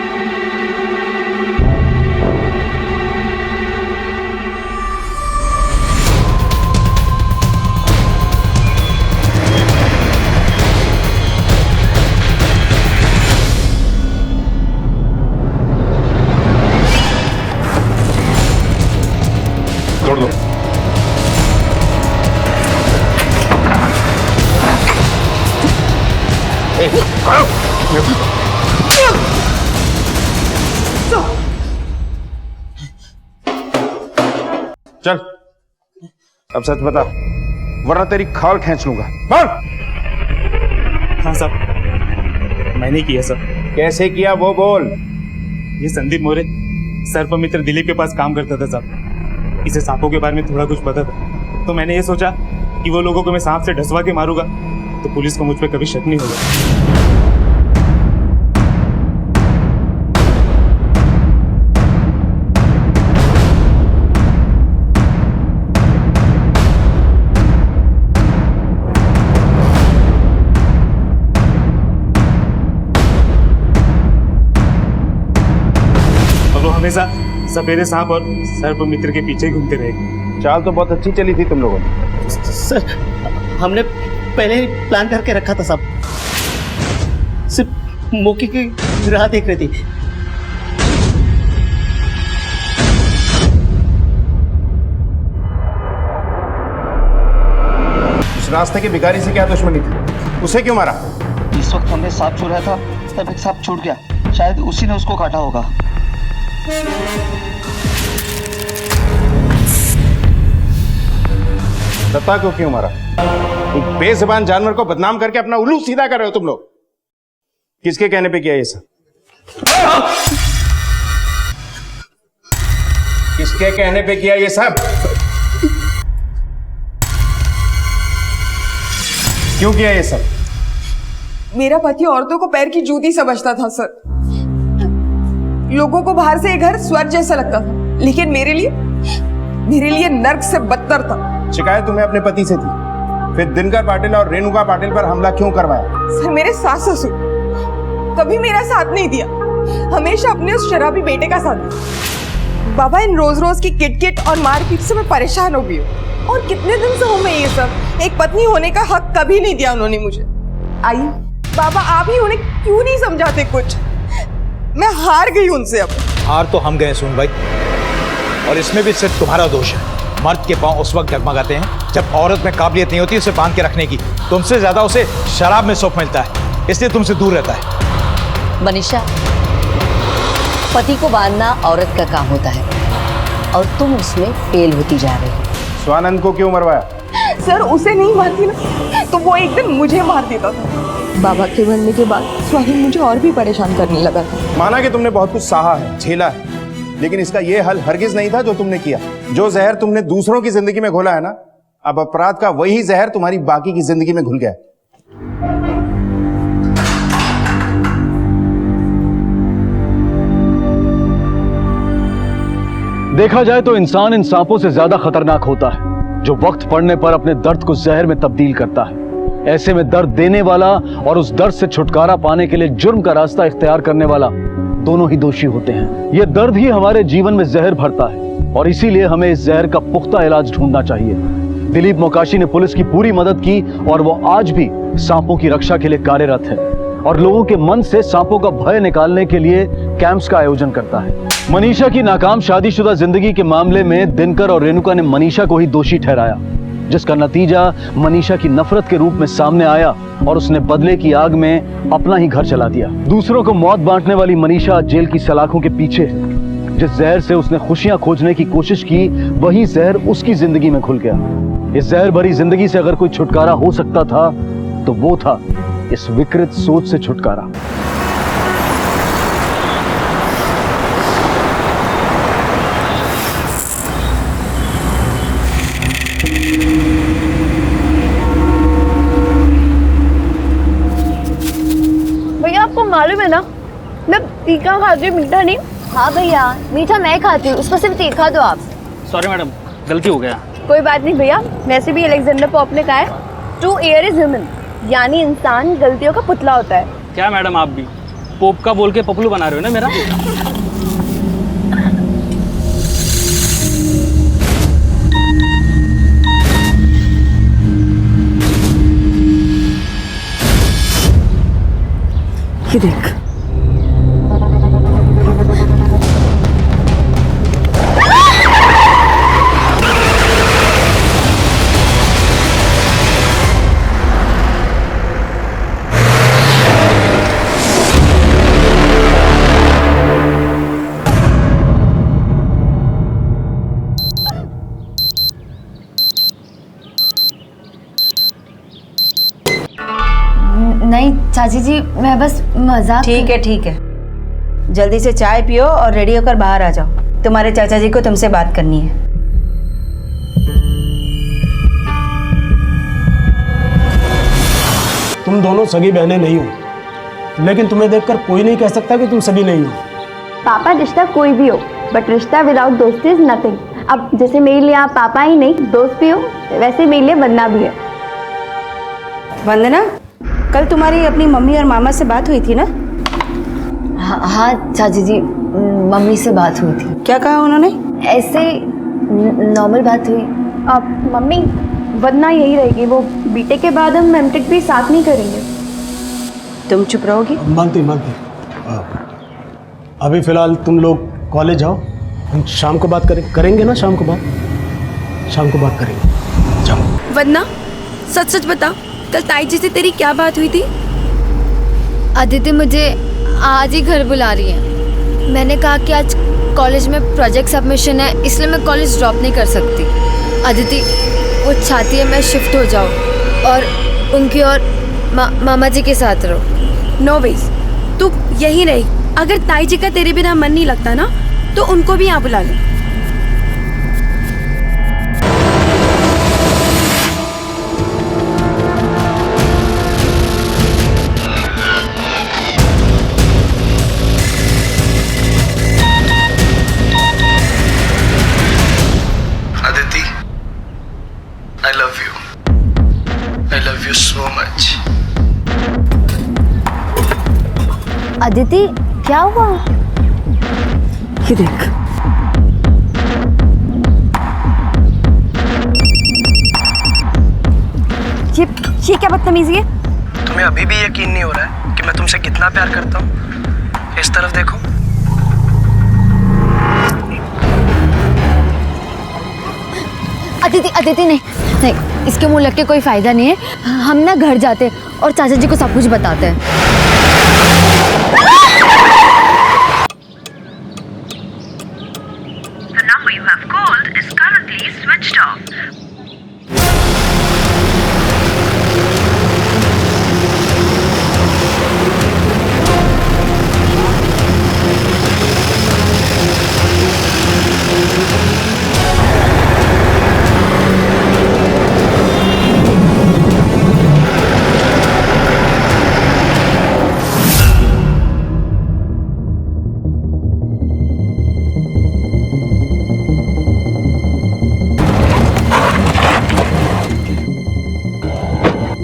छोड़ दो। चल, अब सच बता, वरना तेरी खाल खींच लूंगा। बोल। हाँ साहब, मैंने किया सर। कैसे किया वो बोल। ये संदीप मोरे सर्प मित्र दिलीप के पास काम करता था साहब। इसे सांपों के बारे में थोड़ा कुछ पता था, तो मैंने ये सोचा कि वो लोगों को मैं सांप से ढसवा के मारूंगा तो पुलिस को मुझ पर कभी शक नहीं होगा। हमेशा सफेरे सांप और सर्प मित्र के पीछे घूमते रहे। चाल तो बहुत अच्छी चली थी तुम लोगों ने। सर, हमने पहले ही प्लान करके रखा था सब, सिर्फ मौके की राह देख रही थी। उस रास्ते के भिखारी से क्या दुश्मनी थी? उसे क्यों मारा? जिस वक्त हमने सांप छुड़ाया था तब एक सांप छूट गया, शायद उसी ने उसको काटा होगा। दत्ता को क्यों मारा? एक बेजुबान जानवर को बदनाम करके अपना उल्लू सीधा कर रहे हो तुम लोग। किसके कहने पे किया ये सब? किसके कहने पे किया ये सब? क्यों किया ये सब? मेरा पति औरतों को पैर की जूती समझता था सर। लोगों को बाहर से ये घर स्वर्ग जैसा लगता था, लेकिन मेरे लिए नर्क से बदतर था। शिकायत तुम्हें अपने पति से थी, फिर दिनकर पाटिल और रेणुका पाटिल पर हमला क्यों करवाया? सर, मेरे सास ससुर कभी मेरा साथ नहीं दिया, हमेशा अपने उस शराबी बेटे का साथ दिया। बाबा, इन रोज रोज की किटकिट और मारपीट से मैं परेशान हो गई हूँ। और कितने दिन से हूँ मैं ये सब। एक पत्नी होने का हक कभी नहीं दिया उन्होंने मुझे। आई बाबा, आप ही उन्हें क्यों नहीं समझाते कुछ? मैं हार गई उनसे। अब हार तो हम गए सुन भाई, और इसमें भी सिर्फ तुम्हारा दोष है। मर्द के पांव उस वक्त डगमगाते हैं जब औरत में काबिलियत नहीं होती उसे बांध के रखने की। तुमसे ज्यादा उसे शराब में सुख मिलता है, इसलिए तुमसे दूर रहता है। मनीषा, पति को बांधना औरत का काम होता है और तुम उसमें फेल होती जा रही हो। स्वानंद को क्यों मरवाया? सर, उसे नहीं मारती ना तो वो एक दिन मुझे मार देता था। बाबा के मरने के बाद स्वाहिन मुझे और भी परेशान करने लगा था। माना कि तुमने बहुत कुछ सहा है, झेला है, लेकिन इसका यह हल हरगिज नहीं था जो तुमने किया। जो जहर तुमने दूसरों की जिंदगी में घोला है ना, अब अपराध का वही जहर तुम्हारी बाकी की जिंदगी में घुल गया है। देखा जाए तो इंसान इन सांपों से ज्यादा खतरनाक होता है जो वक्त पड़ने पर अपने दर्द को जहर में तब्दील करता है। ऐसे में दर्द देने वाला और उस दर्द से छुटकारा पाने के लिए जुर्म का रास्ता इख्तियार करने वाला दोनों ही दोषी होते हैं। यह दर्द ही हमारे जीवन में जहर भरता है और इसीलिए हमें इस जहर का पुख्ता इलाज ढूंढना चाहिए। दिलीप मोकाशी ने पुलिस की पूरी मदद की और वो आज भी सांपों की रक्षा के लिए कार्यरत है और लोगों के मन से सांपों का भय निकालने के लिए कैंप्स का आयोजन करता है। मनीषा की नाकाम शादीशुदा जिंदगी के मामले में दिनकर और रेणुका ने मनीषा को ही दोषी ठहराया, जिसका नतीजा मनीषा की नफरत के रूप में सामने आया और उसने बदले की आग में अपना ही घर जला दिया। दूसरों को मौत बांटने वाली मनीषा जेल की सलाखों के पीछे है। जिस जहर से उसने खुशियां खोजने की कोशिश की, वही जहर उसकी जिंदगी में घुल गया। इस जहर भरी जिंदगी से अगर कोई छुटकारा हो सकता था तो वो था इस विकृत सोच से छुटकारा। मालूम है ना, मैं तीखा खाती हूँ, मीठा नहीं। हाँ भैया, मीठा मैं खाती हूँ, उसको सिर्फ तीखा दो आप। सॉरी मैडम, गलती हो गया। कोई बात नहीं भैया, वैसे भी अलेक्जेंडर पोप ने कहा है, टू एयर इज ह्यूमन, यानी इंसान गलतियों का पुतला होता है। क्या मैडम आप भी पोप का बोल के पपलू बना रहे हो ना मेरा। ये देख, नहीं चाची जी, मैं बस मजाक। ठीक है, जल्दी से चाय पियो और रेडी होकर बाहर आ जाओ। तुम्हारे चाचा जी को तुमसे बात करनी है। तुम दोनों सगी बहनें नहीं हो, लेकिन तुम्हें देखकर कोई नहीं कह सकता कि तुम सगी नहीं हो। पापा, रिश्ता कोई भी हो, बट रिश्ता विदाउट दोस्ती इज नथिंग। अब जैसे मेरे लिए आप पापा ही नहीं दोस्त भी हो, वैसे मेरे लिए बनना भी है। वंदना, कल तुम्हारी अपनी मम्मी और मामा से बात हुई थी ना? हाँ चाची जी, मम्मी से बात हुई थी। क्या कहा उन्होंने? ऐसे नॉर्मल बात हुई। अब मम्मी, वरना यही रहेगी, वो बीटे के बाद हम एमटेक भी साथ नहीं करेंगे। तुम चुप रहोगी? मानती अभी फिलहाल तुम लोग कॉलेज जाओ, हम शाम को बात करेंगे ना, शाम को बात करेंगे। जाओ। वरना सच सच बता, कल ताई जी से तेरी क्या बात हुई थी? अदिति मुझे आज ही घर बुला रही है। मैंने कहा कि आज कॉलेज में प्रोजेक्ट सबमिशन है, इसलिए मैं कॉलेज ड्रॉप नहीं कर सकती। अदिति वो चाहती है मैं शिफ्ट हो जाऊँ और उनकी और मामा जी के साथ रहो। नो वेज, तू यहीं रही। अगर ताई जी का तेरे बिना मन नहीं लगता ना, तो उनको भी यहाँ बुला ले। अदिति, क्या हुआ? ये देख, ये क्या बदतमीजी है? तुम्हें अभी भी यकीन नहीं हो रहा है कि मैं तुमसे कितना प्यार करता हूँ? इस तरफ देखो। अदिति नहीं, इसके मुंह लग के कोई फायदा नहीं है। हम ना घर जाते हैं और चाचा जी को सब कुछ बताते हैं। The number you have called is currently switched off.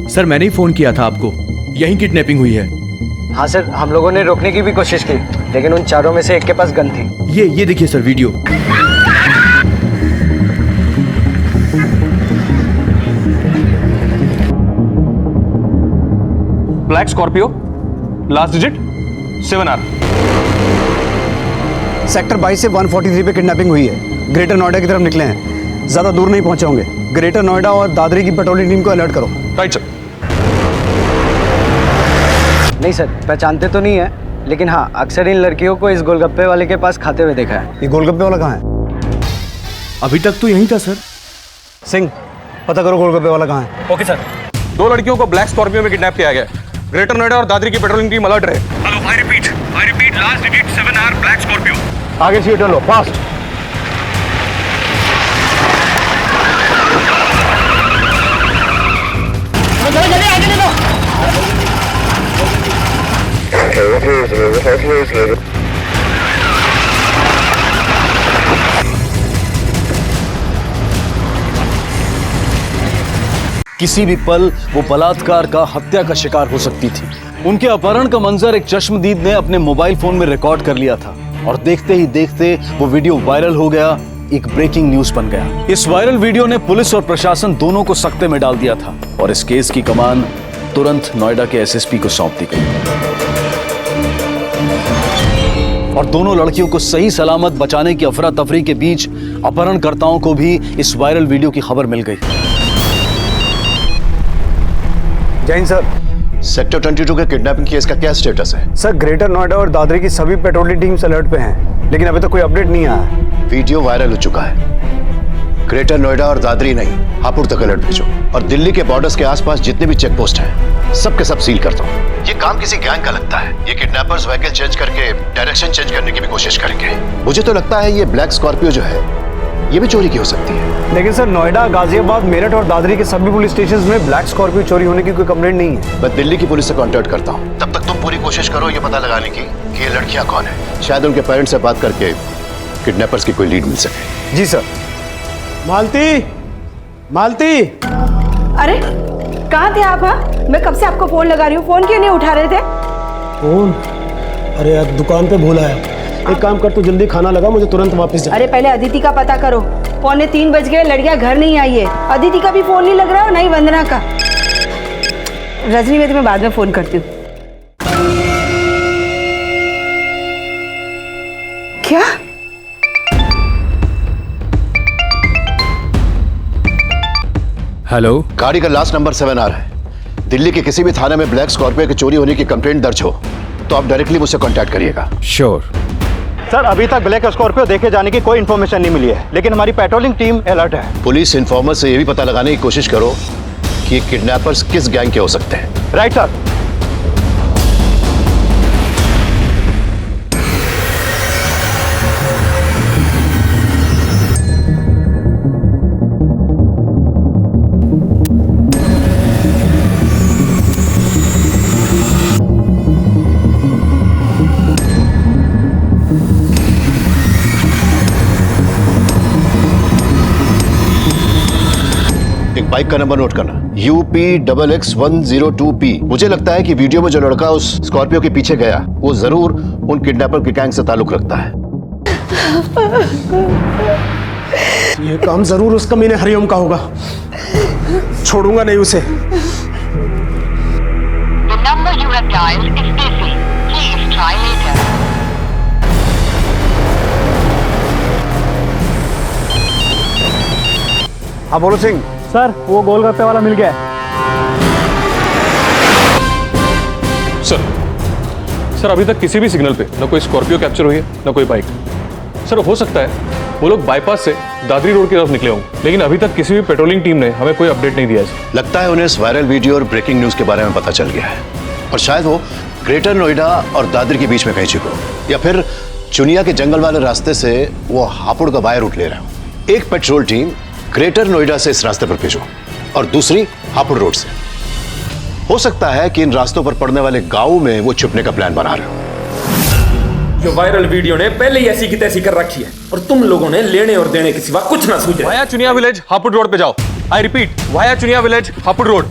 Sir, मैंने ही फोन किया था आपको, यहीं किडनैपिंग हुई है। हाँ सर, हम लोगों ने रोकने की भी कोशिश की, लेकिन उन चारों में से एक के पास गन थी। ये देखिए sir video. Black Scorpio, last digit 7R। Sector 22 से 143 पे किडनैपिंग हुई है। ग्रेटर नोएडा की तरफ निकले हैं, ज्यादा दूर नहीं पहुंचे होंगे। ग्रेटर नोएडा और दादरी की पेट्रोलिंग टीम को अलर्ट करो। Right sir. नहीं सर, पहचानते तो नहीं है, लेकिन हाँ अक्सर इन लड़कियों को इस गोलगप्पे वाले के पास खाते हुए देखा है। ये गोलगप्पे वाला कहाँ है? अभी तक तो यहीं था सर। सिंह, पता करो गोलगप्पे वाला कहाँ है। Okay sir. 2 लड़कियों को ब्लैक स्कॉर्पियो में किडनैप किया गया। ग्रेटर नोएडा और दादरी की पेट्रोलिंग टीम अलर्ट रहे। Hello, I repeat, last digit 7R black Scorpio. आगे से टर्न लो, फास्ट। जल्दी आगे ले लो। किसी भी पल वो बलात्कार का, हत्या का शिकार हो सकती थी। उनके अपहरण का मंजर एक चश्मदीद ने अपने मोबाइल फोन में रिकॉर्ड कर लिया था और देखते ही देखते वो वीडियो वायरल हो गया, एक ब्रेकिंग न्यूज बन गया। इस वायरल वीडियो ने पुलिस और प्रशासन दोनों को सकते में डाल दिया था और इस केस की कमान तुरंत नोएडा के एसएसपी को सौंप दी गई और दोनों लड़कियों को सही सलामत बचाने की अफरा तफरी के बीच अपहरणकर्ताओं को भी इस वायरल वीडियो की खबर मिल गई। जैन सर, सेक्टर 22 के किडनैपिंग केस का क्या स्टेटस है? सर ग्रेटर नोएडा और दादरी की सभी पेट्रोलिंग टीम्स अलर्ट पे हैं, लेकिन अभी तक कोई अपडेट नहीं आया। वीडियो वायरल हो चुका है। ग्रेटर नोएडा और दादरी नहीं, हापुड़ तक अलर्ट भेजो और दिल्ली के बॉर्डर्स के आसपास जितने भी चेक पोस्ट हैं, सब के सब सील कर दो। ये काम किसी गैंग का लगता है। ये किडनैपर्स व्हीकल चेंज करके डायरेक्शन चेंज करने की भी कोशिश करेंगे। मुझे तो लगता है ये ब्लैक स्कॉर्पियो जो है, ये भी चोरी की हो सकती है। लेकिन सर नोएडा, गाजियाबाद, मेरठ और दादरी के सभी पुलिस स्टेशन में ब्लैक स्कॉर्पियो चोरी होने की कोई कंप्लेंट नहीं है। मैं दिल्ली की पुलिस से कांटेक्ट करता हूँ। तब तक तुम पूरी कोशिश करो ये पता लगाने की कि ये लड़कियां कौन है। शायद उनके पेरेंट्स से बात करके किडनैपर्स की कोई लीड मिल सके। जी सर। मालती, मालती। अरे कहाँ थे आप? हाँ, मैं कब से आपको फोन लगा रही हूँ, फोन क्यों नहीं उठा रहे थे? फोन? अरे यार दुकान पे भूला है। एक काम कर, तू जल्दी खाना लगा, मुझे तुरंत वापस जा। अरे पहले अदिति का पता करो। 2:45 बज गए, लड़कियां घर नहीं आई है। अदिति का भी फोन नहीं लग रहा है, नहीं वंदना का। रजनी में तुम्हें बाद में फोन करती हूँ। क्या? हेलो, गाड़ी का लास्ट नंबर 7 आ रहा है। दिल्ली के किसी भी थाने में ब्लैक स्कॉर्पियो की चोरी होने की कंप्लेंट दर्ज हो तो आप डायरेक्टली मुझसे कांटेक्ट करिएगा। श्योर। सर अभी तक ब्लैक स्कॉर्पियो देखे जाने की कोई इन्फॉर्मेशन नहीं मिली है, लेकिन हमारी पेट्रोलिंग टीम अलर्ट है। पुलिस इन्फॉर्मर से ये भी पता लगाने की कोशिश करो कि ये किडनैपर्स किस गैंग के हो सकते हैं। Right sir. बाइक का नंबर नोट करना, UP-XX-102P। मुझे लगता है कि वीडियो में जो लड़का उस स्कॉर्पियो के पीछे गया वो जरूर उन किडनैपर के गैंग से ताल्लुक रखता है। ये काम जरूर उस कमीने हरिओम का होगा, छोड़ूंगा नहीं उसे। हाँ बोलो सिंह। सर वो गोलगप्पे वाला मिल गया। सर अभी तक किसी भी सिग्नल पे ना कोई स्कॉर्पियो कैप्चर हुई है ना कोई बाइक। सर हो सकता है वो लोग बाईपास से दादरी रोड की तरफ निकले हों, लेकिन अभी तक किसी भी पेट्रोलिंग टीम ने हमें कोई अपडेट नहीं दिया है। लगता है उन्हें इस वायरल वीडियो और ब्रेकिंग न्यूज के बारे में पता चल गया है और शायद वो ग्रेटर नोएडा और दादरी के बीच में कहीं छिपे हो या फिर चुनिया के जंगल वाले रास्ते से वो हापुड़ का बाय रूट ले रहे हो। एक पेट्रोल टीम ग्रेटर नोएडा से इस रास्ते पर भेजो और दूसरी हापुड़ रोड से। हो सकता है कि इन रास्तों पर पड़ने वाले गांव में वो छुपने का प्लान बना रहे हो। जो वायरल वीडियो ने पहले ही ऐसी की तैसी कर रखी है और तुम लोगों ने लेने और देने के सिवा कुछ ना सूझा। Via Chuniya village Hapur road पे जाओ। I repeat, via Chuniya village Hapur road.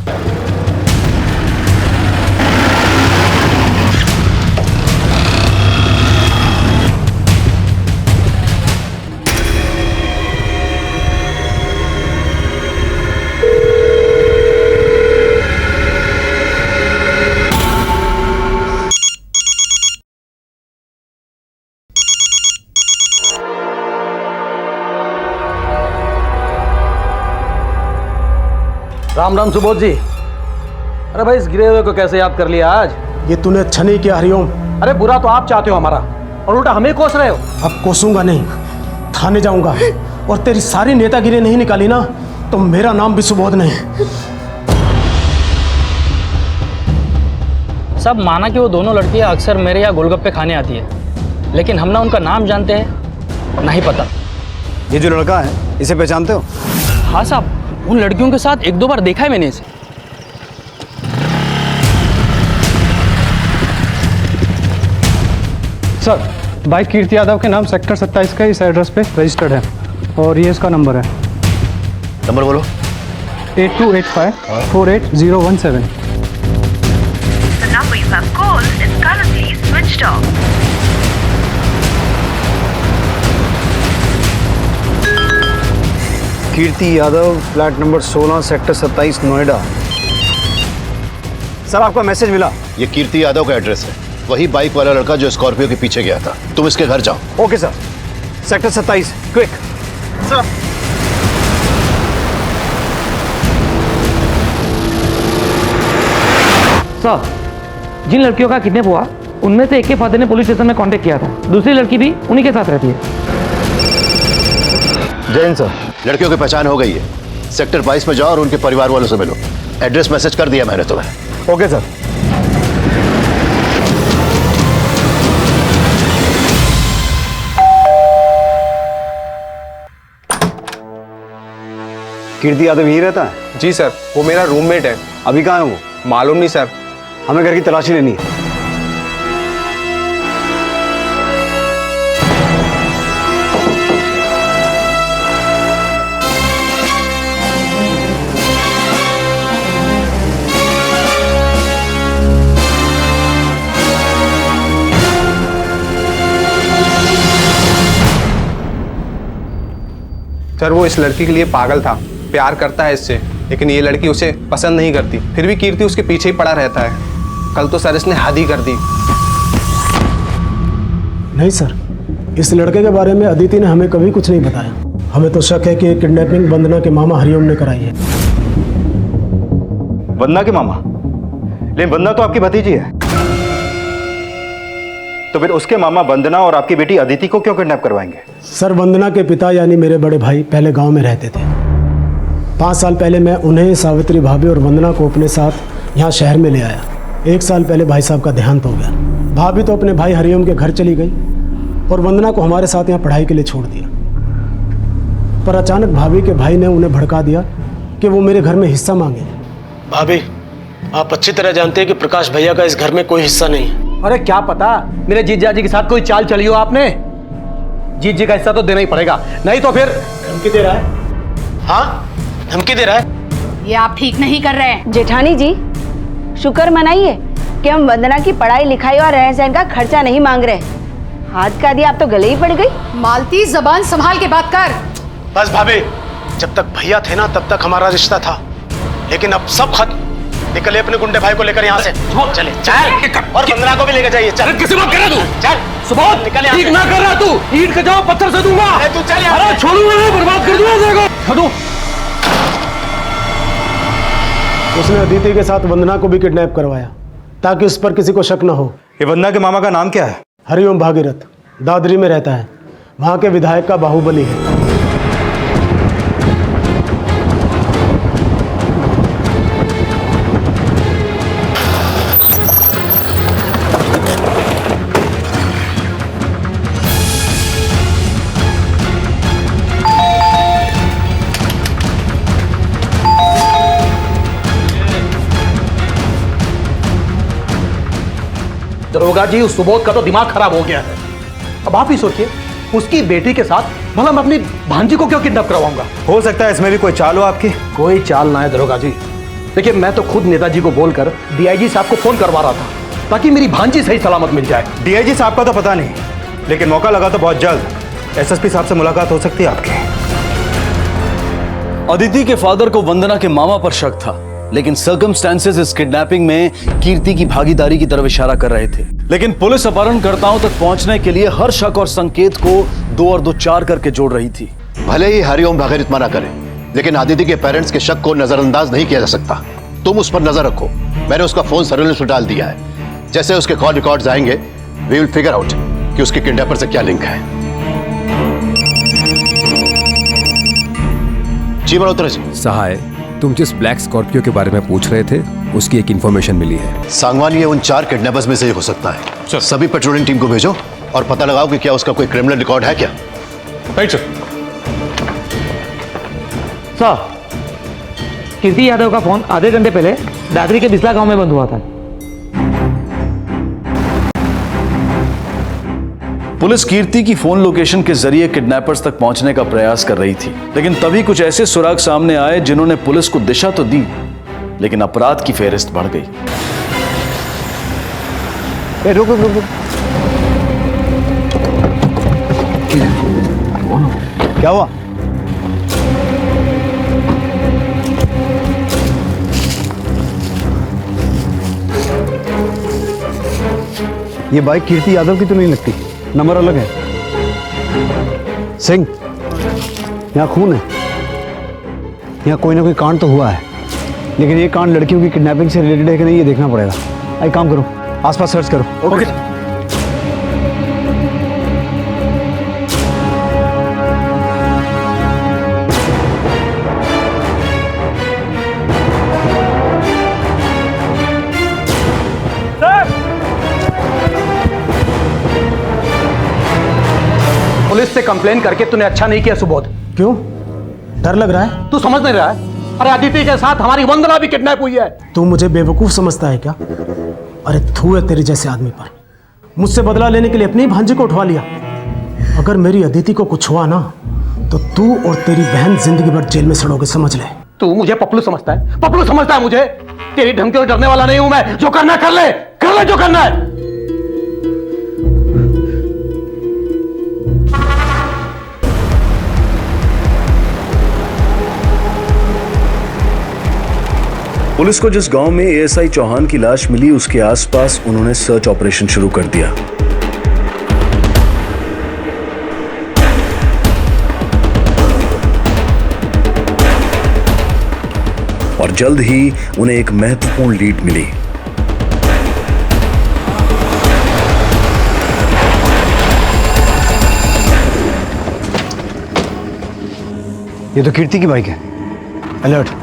Ram Ram Subodh ji. अरे भाई इस गिरे हुए को कैसे याद कर लिया आज? ये तूने अच्छा नहीं किया हरिओम। अरे बुरा तो आप चाहते हो हमारा और उल्टा हमें कोस रहे हो। अब कोसूंगा नहीं, थाने जाऊंगा और तेरी सारी नेतागिरी नहीं निकाली ना तो मेरा नाम भी सुबोध नहीं। सब माना कि वो दोनों लड़कियां अक्सर मेरे यहाँ गोलगप्पे खाने आती है, लेकिन हम ना उनका नाम जानते हैं नहीं पता। ये जो लड़का है इसे पहचानते हो? हाँ साहब, उन लड़कियों के साथ 1-2 बार देखा है मैंने इसे। सर बाइक कीर्ति यादव के नाम सेक्टर 27 का इस एड्रेस पे रजिस्टर्ड है और ये इसका नंबर है। नंबर बोलो। 8285-48017। The number you have called is currently switched off. Kirti Yadav, flat number 16, sector 27, Noida. Sir आपका मैसेज मिला। ये कीर्ति यादव का एड्रेस है, वही बाइक वाला लड़का जो स्कॉर्पियो के पीछे गया था। तुम इसके घर जाओ। Okay sir. Sector 27, quick. Sir sir, जिन लड़कियों का किडनैप हुआ उनमें से एक के फादर ने पुलिस स्टेशन में कांटेक्ट किया था। दूसरी लड़की भी उन्हीं के साथ रहती है। जैन सर, लड़कियों की पहचान हो गई है। सेक्टर 22 में जाओ और उनके परिवार वालों से मिलो। एड्रेस मैसेज कर दिया मैंने तुम्हें। Okay sir. कीर्ति यादव यही रहता है? जी सर, वो मेरा रूममेट है। अभी कहाँ है वो? मालूम नहीं सर। हमें घर की तलाशी लेनी है। सर वो इस लड़की के लिए पागल था, प्यार करता है इससे, लेकिन ये लड़की उसे पसंद नहीं करती। फिर भी कीर्ति उसके पीछे ही पड़ा रहता है। कल तो सर इसने हद ही कर दी। नहीं सर, इस लड़के के बारे में अदिति ने हमें कभी कुछ नहीं बताया। हमें तो शक है कि किडनैपिंग वंदना के मामा हरिओम ने कराई है। वंदना के मामा? लेकिन वंदना तो आपकी भतीजी है। तो फिर उसके मामा वंदना और आपकी बेटी अदिति को क्यों किडनैप करवाएंगे? सर वंदना के पिता यानी मेरे बड़े भाई पहले गांव में रहते थे। 5 साल पहले मैं उन्हें, सावित्री भाभी और वंदना को अपने साथ यहाँ शहर में ले आया। 1 साल पहले भाई साहब का देहांत हो गया। भाभी तो अपने भाई हरिओम के घर चली गई और वंदना को हमारे साथ यहाँ पढ़ाई के लिए छोड़ दिया। पर अचानक भाभी के भाई ने उन्हें भड़का दिया कि वो मेरे घर में हिस्सा मांगे। भाभी, आप अच्छी तरह जानते हैं कि प्रकाश भैया का इस घर में कोई हिस्सा नहीं है। अरे क्या पता मेरे जीजा जी के साथ कोई चाल चली हो आपने। जीजी का हिस्सा तो देना ही पड़ेगा, नहीं तो फिर। धमकी दे रहा है? हाँ, धमकी दे रहा है। ये आप ठीक नहीं कर रहे हैं। जेठानी जी, शुक्र मनाइए कि हम वंदना की पढ़ाई लिखाई और रहन सहन का खर्चा नहीं मांग रहे। हाथ का दिया आप तो गले ही पड़ गई। मालती, जबान संभाल के बात कर। बस भाभी, जब तक भैया थे ना तब तक हमारा रिश्ता था, लेकिन अब सब खत्म। निकले अपने गुंडे भाई को लेकर यहाँ से। चले चल, और वंदना को भी लेकर जाइए। चल। किसी बात कर रहा तू? चल सुबह निकल यहाँ ठीक से। ना कर रहा तू, ईंट का जवाब पत्थर से दूंगा। अरे तू चल यहाँ से। अरे छोड़ूंगा नहीं, बर्बाद कर दूंगा तेरे को। छोड़ू। उसने अदिति के साथ वंदना को भी किडनैप करवाया ताकि उस पर किसी को शक न हो। ये वंदना के मामा का नाम क्या है? हरिओम भागीरथ, दादरी में रहता है। वहाँ के विधायक का बाहुबली है। दरोगा जी, उस सुबोध का तो दिमाग खराब हो गया है। अब आप ही सोचिए, उसकी बेटी के साथ भला मैं अपनी भांजी को क्यों किडनैप करवाऊंगा? हो सकता है इसमें भी कोई चाल हो आपकी। कोई चाल ना है दरोगा जी। देखिए, मैं तो खुद नेताजी को बोलकर डीआईजी साहब को फोन करवा रहा था ताकि मेरी भांजी सही सलामत मिल जाए। डीआईजी साहब का तो पता नहीं, लेकिन मौका लगा तो बहुत जल्द एसएसपी साहब से मुलाकात हो सकती है आपकी। अदिति के फादर को वंदना के मामा पर शक था, लेकिन सर्कमस्टेंसेस इस किडनैपिंग में कीर्ति की भागीदारी की तरफ इशारा कर रहे थे। लेकिन पुलिस अपहरणकर्ताओं तक पहुंचने के लिए हर शक और संकेत को 2 और 2 4 करके जोड़ रही थी। भले ही हरिओम भागीरथ मना करे, लेकिन अदिति के पेरेंट्स के शक को नजरअंदाज नहीं किया जा सकता। तुम उस पर नजर रखो। मैंने उसका फोन सर्विलेंस में डाल दिया है। जैसे उसके कॉल रिकॉर्ड्स आएंगे, वी विल फिगर आउट कि उसके किडनैपर से क्या लिंक है। जी मल्होत्रा जी। सहाय, तुम जिस ब्लैक स्कॉर्पियो के बारे में पूछ रहे थे, उसकी एक इंफॉर्मेशन मिली है। सांगवान, ये उन 4 किडनैपर्स में से हो सकता है। सभी पेट्रोलिंग टीम को भेजो और पता लगाओ कि क्या उसका कोई क्रिमिनल रिकॉर्ड है क्या। Right sir. सर, कीर्ति यादव का फोन आधे घंटे पहले दादरी के बिस्ला गांव में बंद हुआ था। पुलिस कीर्ति की फोन लोकेशन के जरिए किडनैपर्स तक पहुंचने का प्रयास कर रही थी, लेकिन तभी कुछ ऐसे सुराग सामने आए जिन्होंने पुलिस को दिशा तो दी, लेकिन अपराध की फेहरिस्त बढ़ गई। रुक रुक रुक, क्या हुआ? ये बाइक कीर्ति यादव की तो नहीं लगती, नंबर अलग है। सिंह, यहाँ खून है, यहाँ कोई ना कोई कांड तो हुआ है, लेकिन ये कांड लड़कियों की किडनैपिंग से रिलेटेड है कि नहीं ये देखना पड़ेगा। एक काम करो, आसपास सर्च करो। ओके। पुलिस से कंप्लेन करके तूने अच्छा नहीं किया सुबोध। क्यों? डर लग रहा है? तू समझ नहीं रहा है? अरे अदिति के साथ हमारी वंदना भी किडनैप हुई है। तू मुझे बेवकूफ समझता है क्या? अरे थू है तेरे जैसे आदमी पर। मुझसे बदला लेने के लिए अपनी भांजी को उठवा लिया। अगर मेरी अदिति को कुछ हुआ ना तो तू और तेरी बहन जिंदगी भर जेल में सड़ोगे, समझ ले। तू मुझे पपलू समझता है? पपलू समझता है मुझे? तेरी धमकियों से डरने वाला नहीं हूं मैं। जो करना है कर ले जो करना है। पुलिस को जिस गांव में एएसआई चौहान की लाश मिली उसके आसपास उन्होंने सर्च ऑपरेशन शुरू कर दिया। और जल्द ही उन्हें एक महत्वपूर्ण लीड मिली। ये तो कीर्ति की बाइक है। अलर्ट।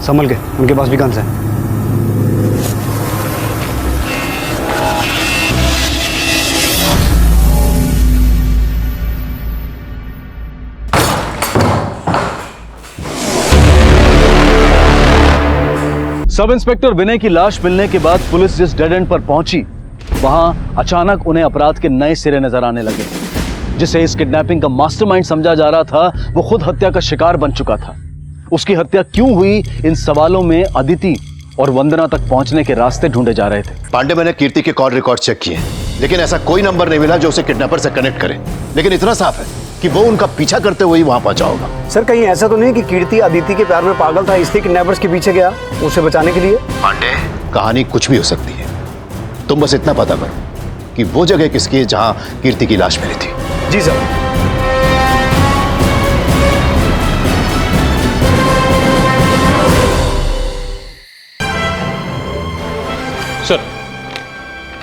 संभल के, उनके पास भी गन्स है। सब इंस्पेक्टर विनय की लाश मिलने के बाद पुलिस जिस डेड एंड पर पहुंची, वहां अचानक उन्हें अपराध के नए सिरे नजर आने लगे। जिसे इस किडनैपिंग का मास्टरमाइंड समझा जा रहा था, वो खुद हत्या का शिकार बन चुका था। उसकी हत्या क्यों हुई, इन सवालों में अदिति और वंदना तक पहुंचने के रास्ते ढूंढे जा रहे थे। पांडे, मैंने कीर्ति के कॉल रिकॉर्ड चेक किए, लेकिन ऐसा कोई नंबर नहीं मिला जो उसे किडनैपर से कनेक्ट करे। लेकिन इतना साफ है कि वो उनका पीछा करते हुए ही वहां पहुंचा होगा। सर, कहीं ऐसा तो नहीं कि कीर्ति अदिति के प्यार में पागल था, इसलिए किडनैपर्स के पीछे गया उसे बचाने के लिए? पांडे, कहानी कुछ भी हो सकती है। तुम बस इतना पता करो कि वो जगह किसकी है जहां कीर्ति की लाश मिली थी। जी सर।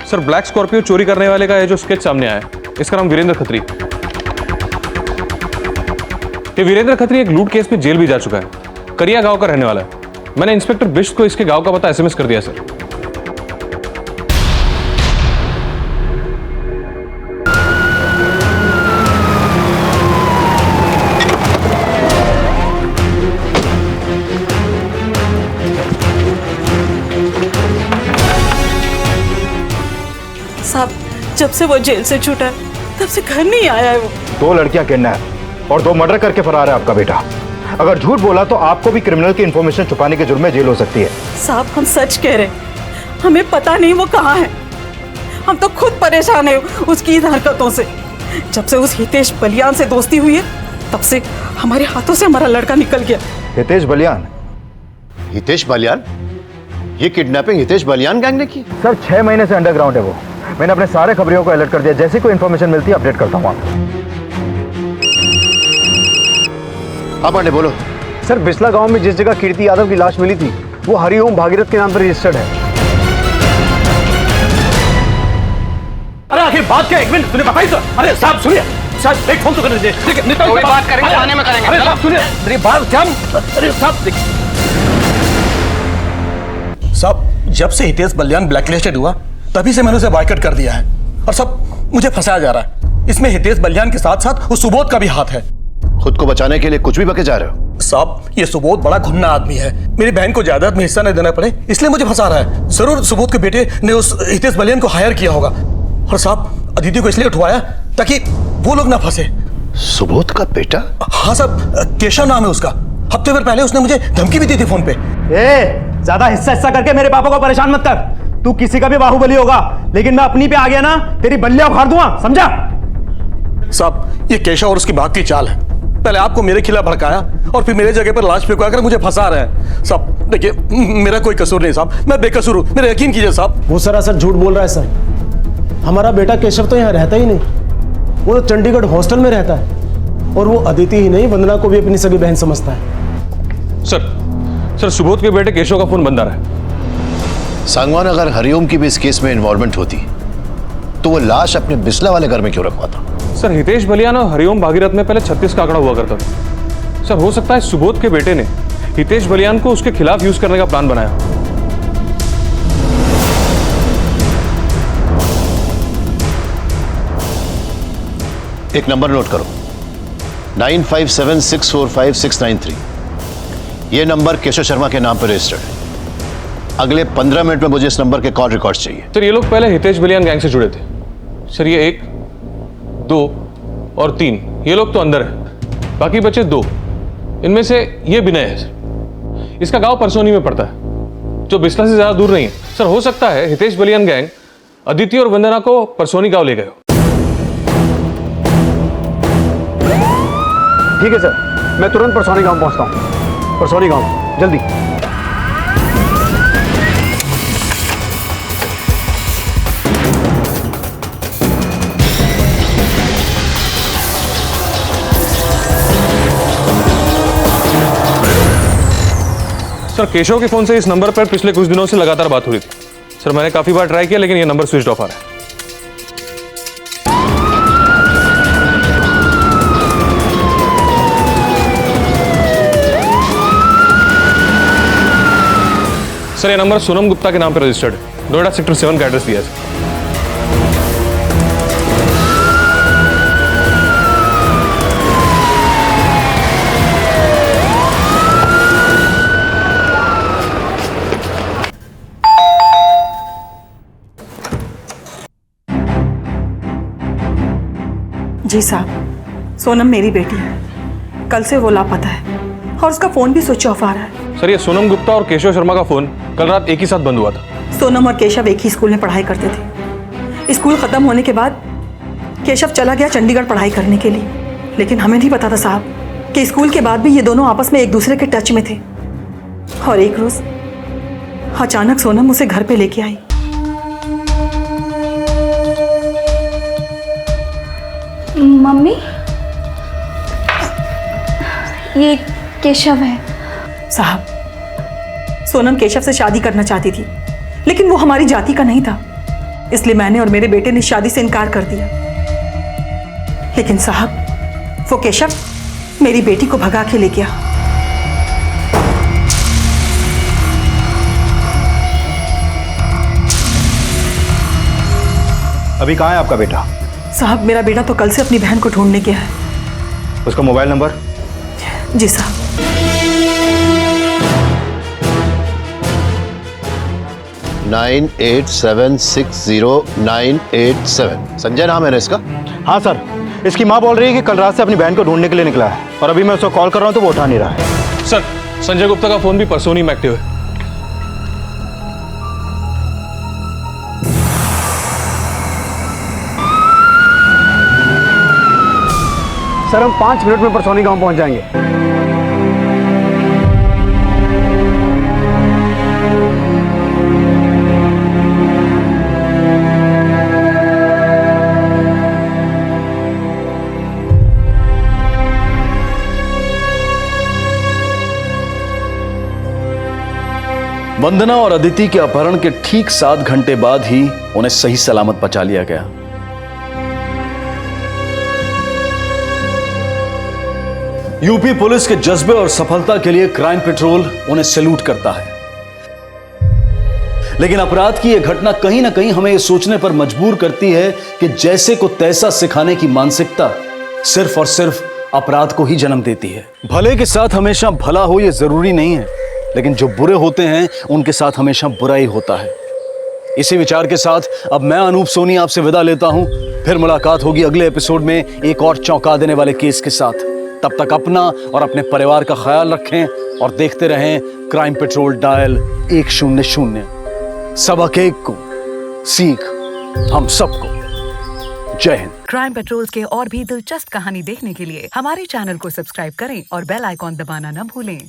सर ब्लैक स्कॉर्पियो चोरी करने वाले का ये जो स्केच सामने आया है, इसका नाम वीरेंद्र खत्री। ये वीरेंद्र खत्री एक लूट केस में जेल भी जा चुका है। करिया गांव का रहने वाला है। मैंने इंस्पेक्टर बिष्ट को इसके गांव का पता एसएमएस कर दिया सर। साहब, जब से वो जेल से छूटा है तब से घर नहीं आया है वो। 2 लड़कियां किडनैप और 2 मर्डर करके फरार है आपका बेटा। अगर झूठ बोला तो आपको भी क्रिमिनल की इंफॉर्मेशन छुपाने के जुर्म में जेल हो सकती है। साहब, हम सच कह रहे हैं, हमें पता नहीं वो कहाँ है। हम तो खुद परेशान है उसकी इन हरकतों से। जब से उस हितेश बलियान से दोस्ती हुई है तब से हमारे हाथों से हमारा लड़का निकल गया। हितेश बलियान? हितेश बलियान? ये किडनैपिंग हितेश बलियान गैंग ने की? सर 6 महीने से अंडरग्राउंड है वो। मैंने अपने सारे खबरियों को अलर्ट कर दिया। जैसे कोई इन्फॉर्मेशन मिलती है अपडेट करता हूँ आपको। हाँ पांडे, बोलो। सर, बिस्ला गांव में जिस जगह कीर्ति यादव की लाश मिली थी वो हरिओम भागीरथ के नाम पर रजिस्टर्ड है। अरे आखिर बात क्या? 1 मिनट, तूने बताई सर। अरे साहब सुनिए, साहब एक फोन तो करने दीजिए। ठीक है, कोई बात करेंगे थाने में करेंगे। अरे साहब सुनिए, मेरी बात क्या? अरे साहब देखिए साहब, जब से हितेश बलियान ब्लैकलिस्टेड हुआ तभी से मैंने उसे बॉयकॉट कर दिया है और सब मुझे फंसाया जा रहा है। इसमें हितेश बलियान के साथ साथ उस सुबोध का भी हाथ है। खुद को बचाने के लिए कुछ भी बके जा रहे हो? साहब ये सुबोध बड़ा घुमना आदमी है, मेरी बहन को जायदाद में हिस्सा नहीं देना पड़े इसलिए मुझे फंसा रहा है। जरूर सुबोध के बेटे ने उस हितेश बलियान को हायर किया होगा और साहब अदिति को इसलिए उठवाया ताकि वो लोग ना फंसे। सुबोध का बेटा? हाँ साहब, केशव नाम है उसका। हफ्ते भर पहले उसने मुझे धमकी भी दी थी फोन पे। ज्यादा हिस्सा करके मेरे पापा को परेशान मत कर। तू किसी का भी बाहुबली होगा, लेकिन मैं अपनी पे आ गया ना, तेरी बल्लियां उखाड़ दूंगा, समझा? साहब ये केशव और उसकी भाग की चाल है। पहले आपको मेरे खिलाफ भड़काया और फिर मेरे जगह पर लाश फेंकवा कर मुझे फंसा रहे हैं। साहब देखिए, मेरा कोई कसूर नहीं साहब, मैं बेकसूर हूँ, मेरा यकीन कीजिए साहब। वो सरासर झूठ बोल रहा है सर। हमारा बेटा केशव तो यहाँ रहता ही नहीं, वो तो चंडीगढ़ हॉस्टल में रहता है और वो अदिति ही नहीं वंदना को भी अपनी सगी बहन समझता है। सर सुबोध के बेटे केशव का फोन बंद आ रहा है। सांगवान, अगर हरिओम की भी इस केस में इन्वॉल्वमेंट होती तो वो लाश अपने बिस्ला वाले घर में क्यों रखवाता? सर हितेश बलियान और हरिओम भागीरथ में पहले 36 का आंकड़ा हुआ करता था। सर हो सकता है सुबोध के बेटे ने हितेश बलियान को उसके खिलाफ यूज करने का प्लान बनाया। एक नंबर नोट करो, 9576456693। ये नंबर केशव शर्मा के नाम पर रजिस्टर्ड है। अगले 15 मिनट में मुझे इस नंबर के कॉल रिकॉर्ड्स चाहिए। सर ये लोग पहले हितेश बलियान गैंग से जुड़े थे। सर ये 1, 2 और 3 ये लोग तो अंदर है, बाकी बचे 2। इनमें से ये विनय है सर, इसका गांव परसोनी में पड़ता है, जो बिस्ला से ज्यादा दूर नहीं है। सर हो सकता है हितेश बलियान गैंग अदिति और वंदना को परसोनी गांव ले गए हो। ठीक है सर, मैं तुरंत परसौनी गांव पहुंचता हूं। परसौनी गांव जल्दी। सर केशव के फोन से इस नंबर पर पिछले कुछ दिनों से लगातार बात हो रही थी। सर मैंने काफी बार ट्राई किया लेकिन ये नंबर स्विच ऑफ आ रहा है। सर ये नंबर सोनम गुप्ता के नाम पर रजिस्टर्ड है, नोएडा सेक्टर 7 का एड्रेस दिया है। जी साहब, सोनम मेरी बेटी है। कल से वो लापता है और उसका फोन भी स्विच ऑफ आ रहा है। सर ये सोनम गुप्ता और केशव शर्मा का फोन कल रात एक ही साथ बंद हुआ था। सोनम और केशव एक ही स्कूल में पढ़ाई करते थे। स्कूल खत्म होने के बाद केशव चला गया चंडीगढ़ पढ़ाई करने के लिए, लेकिन हमें नहीं पता था साहब कि स्कूल के बाद भी ये दोनों आपस में एक दूसरे के टच में थे। और एक रोज अचानक सोनम उसे घर पे लेके आई। मम्मी, ये केशव है। साहब, सोनम केशव से शादी करना चाहती थी, लेकिन वो हमारी जाति का नहीं था, इसलिए मैंने और मेरे बेटे ने शादी से इनकार कर दिया। लेकिन साहब, वो केशव मेरी बेटी को भगा के ले गया। अभी कहाँ है आपका बेटा? साहब, मेरा बेटा तो कल से अपनी बहन को ढूंढने गया है। उसका मोबाइल नंबर? जी साहब। नाइन 8760987। संजय नाम है ना इसका? हाँ सर, इसकी माँ बोल रही है कि कल रात से अपनी बहन को ढूंढने के लिए निकला है और अभी मैं उसको कॉल कर रहा हूँ तो वो उठा नहीं रहा है। सर संजय गुप्ता का फोन भी परसोनी में एक्टिव है। सर हम 5 मिनट में परसौनी गांव पहुंच जाएंगे। वंदना और अदिति के अपहरण के ठीक 7 घंटे बाद ही उन्हें सही सलामत बचा लिया गया। यूपी पुलिस के जज्बे और सफलता के लिए क्राइम पेट्रोल उन्हें सैल्यूट करता है। लेकिन अपराध की यह घटना कहीं ना कहीं हमें यह सोचने पर मजबूर करती है कि जैसे को तैसा सिखाने की मानसिकता सिर्फ और सिर्फ अपराध को ही जन्म देती है। भले के साथ हमेशा भला हो ये जरूरी नहीं है, लेकिन जो बुरे होते हैं उनके साथ हमेशा बुरा ही होता है। इसी विचार के साथ अब मैं अनूप सोनी आपसे विदा लेता हूं। फिर मुलाकात होगी अगले एपिसोड में एक और चौंका देने वाले केस के साथ। तब तक अपना और अपने परिवार का ख्याल रखें और देखते रहें क्राइम पेट्रोल डायल 100। सबक एक को सीख हम सबको। जय हिंद। क्राइम पेट्रोल के और भी दिलचस्प कहानी देखने के लिए हमारे चैनल को सब्सक्राइब करें और बेल आइकॉन दबाना न भूलें।